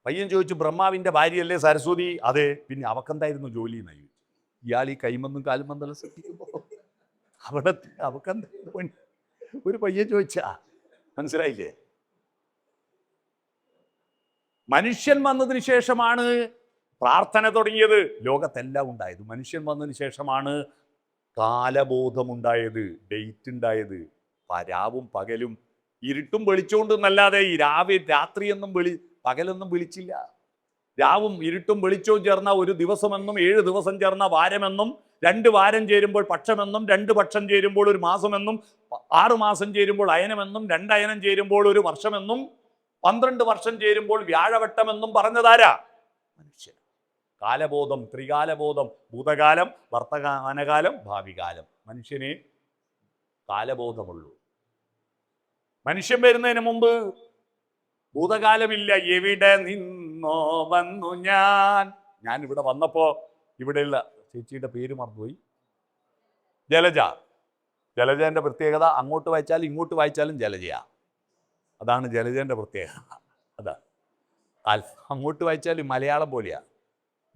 പയ്യൻ ചോദിച്ചു, ബ്രഹ്മാവിൻ്റെ ഭാര്യയല്ലേ സരസ്വതി? അതെ. പിന്നെ അവക്കെന്തായിരുന്നു ജോലി എന്ന് ചോദിച്ചു. ഇയാൾ ഈ കൈമന്നും കാലുമന്തെല്ലാം സൃഷ്ടിക്കുമ്പോൾ അവിടെ അവക്കെന്തായിരുന്നു പണി? ഒരു പയ്യൻ ചോദിച്ചാ. മനസ്സിലായില്ലേ? മനുഷ്യൻ വന്നതിന് ശേഷമാണ് പ്രാർത്ഥന തുടങ്ങിയത്. ലോകത്തെല്ലാം ഉണ്ടായത് മനുഷ്യൻ വന്നതിന് ശേഷമാണ്. കാലബോധമുണ്ടായത്, ഡേറ്റ് ഉണ്ടായത്. രാവും പകലും ഇരുട്ടും വെളിച്ചോണ്ടെന്നല്ലാതെ ഈ രാത്രിയൊന്നും പകലൊന്നും വിളിച്ചില്ല. രാവും ഇരുട്ടും വെളിച്ചവും ചേർന്ന ഒരു ദിവസമെന്നും 7 ദിവസം ചേർന്ന വാരമെന്നും 2 വാരം ചേരുമ്പോൾ പക്ഷമെന്നും 2 പക്ഷം ചേരുമ്പോൾ ഒരു മാസമെന്നും 6 മാസം ചേരുമ്പോൾ അയനമെന്നും 2 അയനം ചേരുമ്പോൾ ഒരു വർഷമെന്നും 12 വർഷം ചേരുമ്പോൾ വ്യാഴവട്ടമെന്നും പറഞ്ഞതാരാ? മനുഷ്യൻ. കാലബോധം, ത്രികാലബോധം, ഭൂതകാലം, വർത്തമാനകാലം, ഭാവികാലം. മനുഷ്യനെ കാലബോധമുള്ളൂ. മനുഷ്യൻ വരുന്നതിന് മുമ്പ് ഭൂതകാലമില്ല. എവിടെ നിന്നോ വന്നു ഞാൻ ഇവിടെ വന്നപ്പോ ഇവിടെയുള്ള ചേച്ചിയുടെ പേര് മറന്നുപോയി. ജലജന്റെ പ്രത്യേകത അങ്ങോട്ട് വായിച്ചാലും ഇങ്ങോട്ട് വായിച്ചാലും ജലജയാ. അതാണ് ജലജന്റെ പ്രത്യേകത. അതാ അങ്ങോട്ട് വായിച്ചാലും മലയാളം പോലെയാ.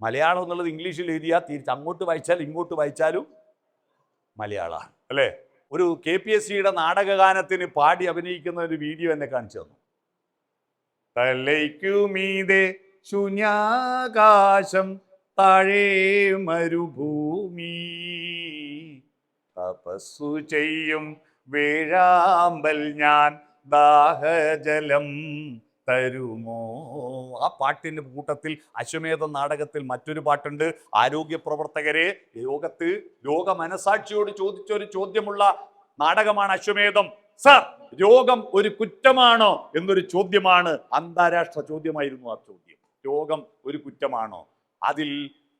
മലയാളം എന്നുള്ളത് ഇംഗ്ലീഷിൽ എഴുതിയാൽ തിരിച്ച് അങ്ങോട്ട് വായിച്ചാലും ഇങ്ങോട്ട് വായിച്ചാലും മലയാളമാണ് അല്ലേ? ഒരു KPSCയുടെ നാടകഗാനത്തിന് പാടി അഭിനയിക്കുന്ന ഒരു വീഡിയോ എന്നെ കാണിച്ചു തന്നു. തലയ്ക്കുമീതെ ശൂന്യാകാശം, താഴെ മരുഭൂമി, തപസ്സു ചെയ്യും വേഴാമ്പൽ ഞാൻ, ദാഹജലം തരുമോ. ആ പാട്ടിൻ്റെ കൂട്ടത്തിൽ അശ്വമേധ നാടകത്തിൽ മറ്റൊരു പാട്ടുണ്ട്. ആരോഗ്യ പ്രവർത്തകരെ ലോക മനസാക്ഷിയോട് ചോദിച്ചൊരു ചോദ്യമുള്ള നാടകമാണ് അശ്വമേധം. സർ, രോഗം ഒരു കുറ്റമാണോ എന്നൊരു ചോദ്യമാണ്. അന്താരാഷ്ട്ര ചോദ്യമായിരുന്നു ആ ചോദ്യം. രോഗം ഒരു കുറ്റമാണോ? അതിൽ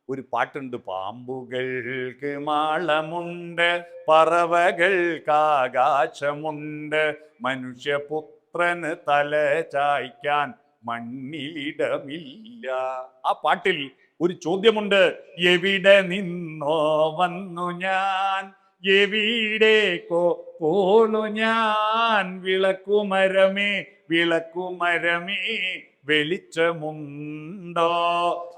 ഒരു പാട്ടുണ്ട്. പാമ്പുകൾക്ക് മാളമുണ്ട്, പറവകൾക്ക് ആകാശമുണ്ട്, മനുഷ്യപുത്രന് തല ചായ്ക്കാൻ മണ്ണിലിടമില്ല. ആ പാട്ടിൽ ഒരു ചോദ്യമുണ്ട്. എവിടെ നിന്നോ വന്നു ഞാൻ, എവിടേക്കോ പോണു ഞാൻ, വിളക്കുമരമേ വിളക്കുമരമേ വെളിച്ചമുണ്ടോ.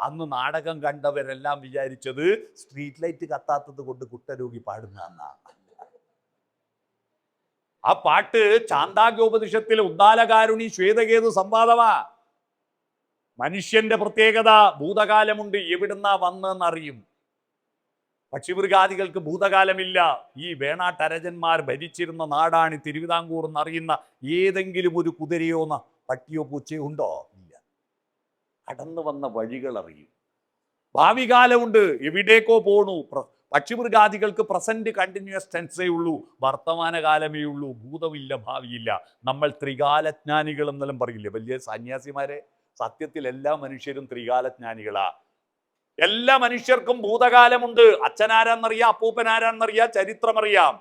അന്ന് നാടകം കണ്ടവരെല്ലാം വിചാരിച്ചത് സ്ട്രീറ്റ് ലൈറ്റ് കത്താത്തത് കൊണ്ട് കുഷ്ഠരോഗി പാടുന്ന. ആ പാട്ട് ചാന്ദാഗ്യോപനിഷത്തിലെ ഉദ്ദാലകാരുണി ശ്വേതകേതു സംവാദമാ. മനുഷ്യന്റെ പ്രത്യേകത ഭൂതകാലമുണ്ട്, എവിടുന്നാ വന്നെന്നറിയും. പക്ഷിമൃഗാദികൾക്ക് ഭൂതകാലമില്ല. ഈ വേണാട്ടരജന്മാർ ഭരിച്ചിരുന്ന നാടാണ് തിരുവിതാംകൂർ എന്നറിയുന്ന ഏതെങ്കിലും ഒരു കുതിരയോ പട്ടിയോ പൂച്ചയോ ഉണ്ടോ? ഇല്ല. കടന്നു വന്ന വഴികൾ അറിയും. ഭാവി കാലമുണ്ട്, എവിടേക്കോ പോണു. പക്ഷിമൃഗാദികൾക്ക് പ്രസന്റ് കണ്ടിന്യൂസ് ടെൻസേ ഉള്ളൂ, വർത്തമാനകാലമേ ഉള്ളൂ. ഭൂതമില്ല, ഭാവിയില്ല. നമ്മൾ ത്രികാലജ്ഞാനികൾ എന്നെല്ലാം പറയില്ലേ വലിയ സന്യാസിമാരെ? സത്യത്തിൽ എല്ലാ മനുഷ്യരും ത്രികാലജ്ഞാനികളാ. എല്ലാ മനുഷ്യർക്കും ഭൂതകാലമുണ്ട്. അച്ഛനാരാന്നറിയാം, അപ്പൂപ്പനാരാന്നറിയാം, ചരിത്രമറിയാം.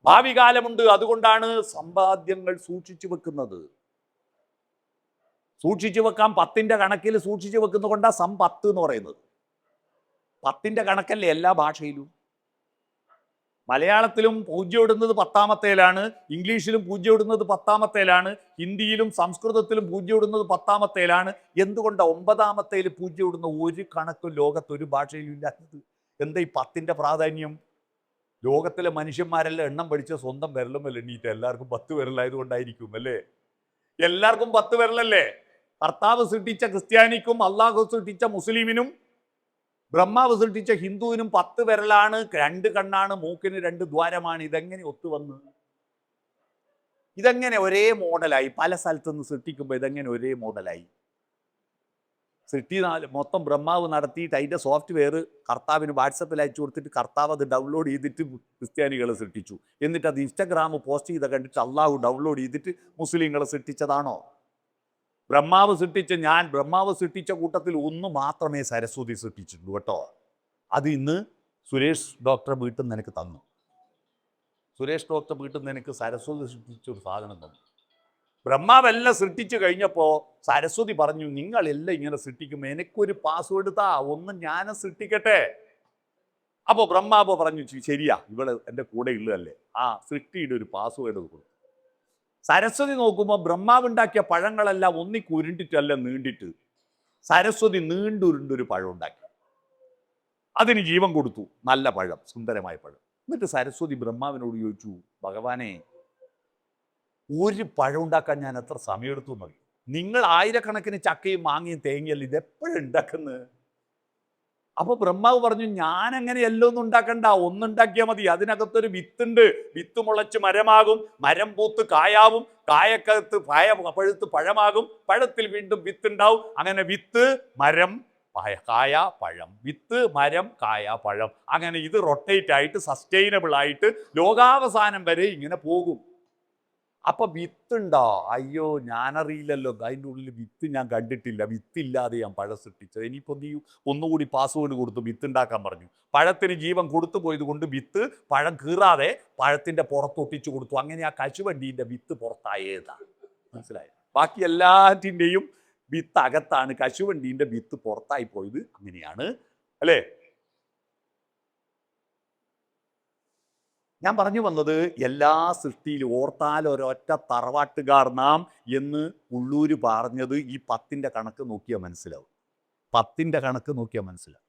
ഭാവി കാലമുണ്ട്. അതുകൊണ്ടാണ് സമ്പാദ്യങ്ങൾ സൂക്ഷിച്ചു വെക്കുന്നത്. സൂക്ഷിച്ചു വെക്കാൻ 10ന്റെ കണക്കിൽ സൂക്ഷിച്ചു വെക്കുന്നത് കൊണ്ടാണ് സമ്പത്ത് എന്ന് പറയുന്നത്. 10ന്റെ കണക്കല്ലേ എല്ലാ ഭാഷയിലും. മലയാളത്തിലും പൂജ്യം ഇടുന്നത് 10ാമത്തേലാണ്, ഇംഗ്ലീഷിലും പൂജ്യം ഇടുന്നത് 10ാമത്തേലാണ്, ഹിന്ദിയിലും സംസ്കൃതത്തിലും പൂജ്യം ഇടുന്നത് 10ാമത്തേലാണ്. എന്തുകൊണ്ടാണ് 9ാമത്തേൽ പൂജ്യം ഇടുന്ന ഒരു കണക്കും ലോകത്ത് ഒരു ഭാഷയിലും ഇല്ലാത്തത്? എന്താ ഈ 10ന്റെ പ്രാധാന്യം? ലോകത്തിലെ മനുഷ്യന്മാരെല്ലാം എണ്ണം പഠിച്ച സ്വന്തം വിരലും എണ്ണീറ്റ് എല്ലാവർക്കും 10 വിരലായതുകൊണ്ടായിരിക്കും അല്ലേ? എല്ലാവർക്കും 10 വിരലല്ലേ? കർത്താവ് സൃഷ്ടിച്ച ക്രിസ്ത്യാനിക്കും അള്ളാഹു സൃഷ്ടിച്ച മുസ്ലിമിനും ബ്രഹ്മാവ് സൃഷ്ടിച്ച ഹിന്ദുവിനും 10 വിരലാണ്, 2 കണ്ണാണ്, മൂക്കിന് 2 ദ്വാരമാണ്. ഇതെങ്ങനെ ഒത്തുവന്ന്? ഇതെങ്ങനെ ഒരേ മോഡലായി? പല സ്ഥലത്തുനിന്ന് സൃഷ്ടിക്കുമ്പോൾ ഇതെങ്ങനെ ഒരേ മോഡലായി? മൊത്തം ബ്രഹ്മാവ് നടത്തിയിട്ട് അതിൻ്റെ സോഫ്റ്റ്വെയർ കർത്താവിന് വാട്സപ്പിൽ അയച്ചു കൊടുത്തിട്ട് കർത്താവ് അത് ഡൗൺലോഡ് ചെയ്തിട്ട് ക്രിസ്ത്യാനികളെ സൃഷ്ടിച്ചു. എന്നിട്ട് അത് ഇൻസ്റ്റാഗ്രാം പോസ്റ്റ് ചെയ്ത കണ്ടിട്ട് അള്ളാഹു ഡൗൺലോഡ് ചെയ്തിട്ട് മുസ്ലിങ്ങളെ സൃഷ്ടിച്ചതാണോ? ബ്രഹ്മാവ് സൃഷ്ടിച്ച കൂട്ടത്തിൽ ഒന്ന് മാത്രമേ സരസ്വതി സൃഷ്ടിച്ചിട്ടുള്ളൂ കേട്ടോ. അത് ഇന്ന് സുരേഷ് ഡോക്ടറെ വീട്ടിൽ നിന്ന് എനിക്ക് തന്നു. സുരേഷ് ഡോക്ടറെ വീട്ടിൽ നിന്ന് എനിക്ക് സരസ്വതി സൃഷ്ടിച്ചൊരു സാധനം തന്നു. ബ്രഹ്മാവെല്ലാം സൃഷ്ടിച്ചു കഴിഞ്ഞപ്പോൾ സരസ്വതി പറഞ്ഞു, നിങ്ങളെല്ലാം ഇങ്ങനെ സൃഷ്ടിക്കുമ്പോൾ എനിക്കൊരു പാസ്വേഡ് താ, ഒന്ന് ഞാനും സൃഷ്ടിക്കട്ടെ. അപ്പോൾ ബ്രഹ്മാവ് പറഞ്ഞു, ശരിയാ, ഇവള് എൻ്റെ കൂടെ ഉള്ളതല്ലേ, ആ സൃഷ്ടിയുടെ ഒരു പാസ്വേഡ് കൊടുക്കും. സരസ്വതി നോക്കുമ്പോൾ ബ്രഹ്മാവ് ഉണ്ടാക്കിയ പഴങ്ങളെല്ലാം ഉരുണ്ടിട്ടല്ല നീണ്ടിട്ട് സരസ്വതി നീണ്ടുരുണ്ടൊരു പഴം ഉണ്ടാക്കി. അതിന് ജീവൻ കൊടുത്തു, നല്ല പഴം, സുന്ദരമായ പഴം. എന്നിട്ട് സരസ്വതി ബ്രഹ്മാവിനോട് ചോദിച്ചു, ഭഗവാനെ, ഒരു പഴം ഉണ്ടാക്കാൻ ഞാൻ എത്ര സമയമെടുത്തു എന്നറിയും? നിങ്ങൾ ആയിരക്കണക്കിന് ചക്കയും മാങ്ങയും തേങ്ങയല്ല ഇതെപ്പോഴും ഉണ്ടാക്കുന്നത്. അപ്പോൾ ബ്രഹ്മാവ് പറഞ്ഞു, ഞാൻ അങ്ങനെ എല്ലാം ഒന്നും ഉണ്ടാക്കണ്ട, ഒന്നുണ്ടാക്കിയാൽ മതി. അതിനകത്തൊരു വിത്തുണ്ട്, വിത്ത് മുളച്ച് മരമാകും, മരം പൂത്ത് കായാവും, കായക്കകത്ത് പഴുത്ത് പഴമാകും, പഴത്തിൽ വീണ്ടും വിത്തുണ്ടാവും. അങ്ങനെ വിത്ത് മരം കായ പഴം, വിത്ത് മരം കായ പഴം, അങ്ങനെ ഇത് റൊട്ടേറ്റ് ആയിട്ട് സസ്റ്റൈനബിൾ ആയിട്ട് ലോകാവസാനം വരെ ഇങ്ങനെ പോകും. അപ്പൊ വിത്തുണ്ടോ? അയ്യോ, ഞാനറിയില്ലല്ലോ, അതിൻ്റെ ഉള്ളിൽ വിത്ത് ഞാൻ കണ്ടിട്ടില്ല, വിത്തില്ലാതെ ഞാൻ പഴം സൃഷ്ടിച്ചത്. ഇനിയിപ്പോൾ നീ ഒന്നുകൂടി പാസ്വേഡ് കൊടുത്തു വിത്തുണ്ടാക്കാൻ പറഞ്ഞു. പഴത്തിന് ജീവൻ കൊടുത്തു പോയത് കൊണ്ട് വിത്ത് പഴം കീറാതെ പഴത്തിൻ്റെ പുറത്തൊട്ടിച്ചു കൊടുത്തു. അങ്ങനെ ആ കശുവണ്ടീൻ്റെ വിത്ത് പുറത്തായേതാ, മനസ്സിലായോ? ബാക്കി എല്ലാറ്റിൻ്റെയും വിത്ത് അകത്താണ്, കശുവണ്ടീൻ്റെ വിത്ത് പുറത്തായി പോയത് അങ്ങനെയാണ് അല്ലേ? ഞാൻ പറഞ്ഞു വന്നത്, എല്ലാ സൃഷ്ടിയിലും ഓർത്താൽ ഒരൊറ്റ തറവാട്ടുകാർ നാം എന്ന് ഉള്ളൂര് പറഞ്ഞത് ഈ 10ന്റെ കണക്ക് നോക്കിയാൽ മനസ്സിലാവും. 10ന്റെ കണക്ക് നോക്കിയാൽ മനസ്സിലാവും.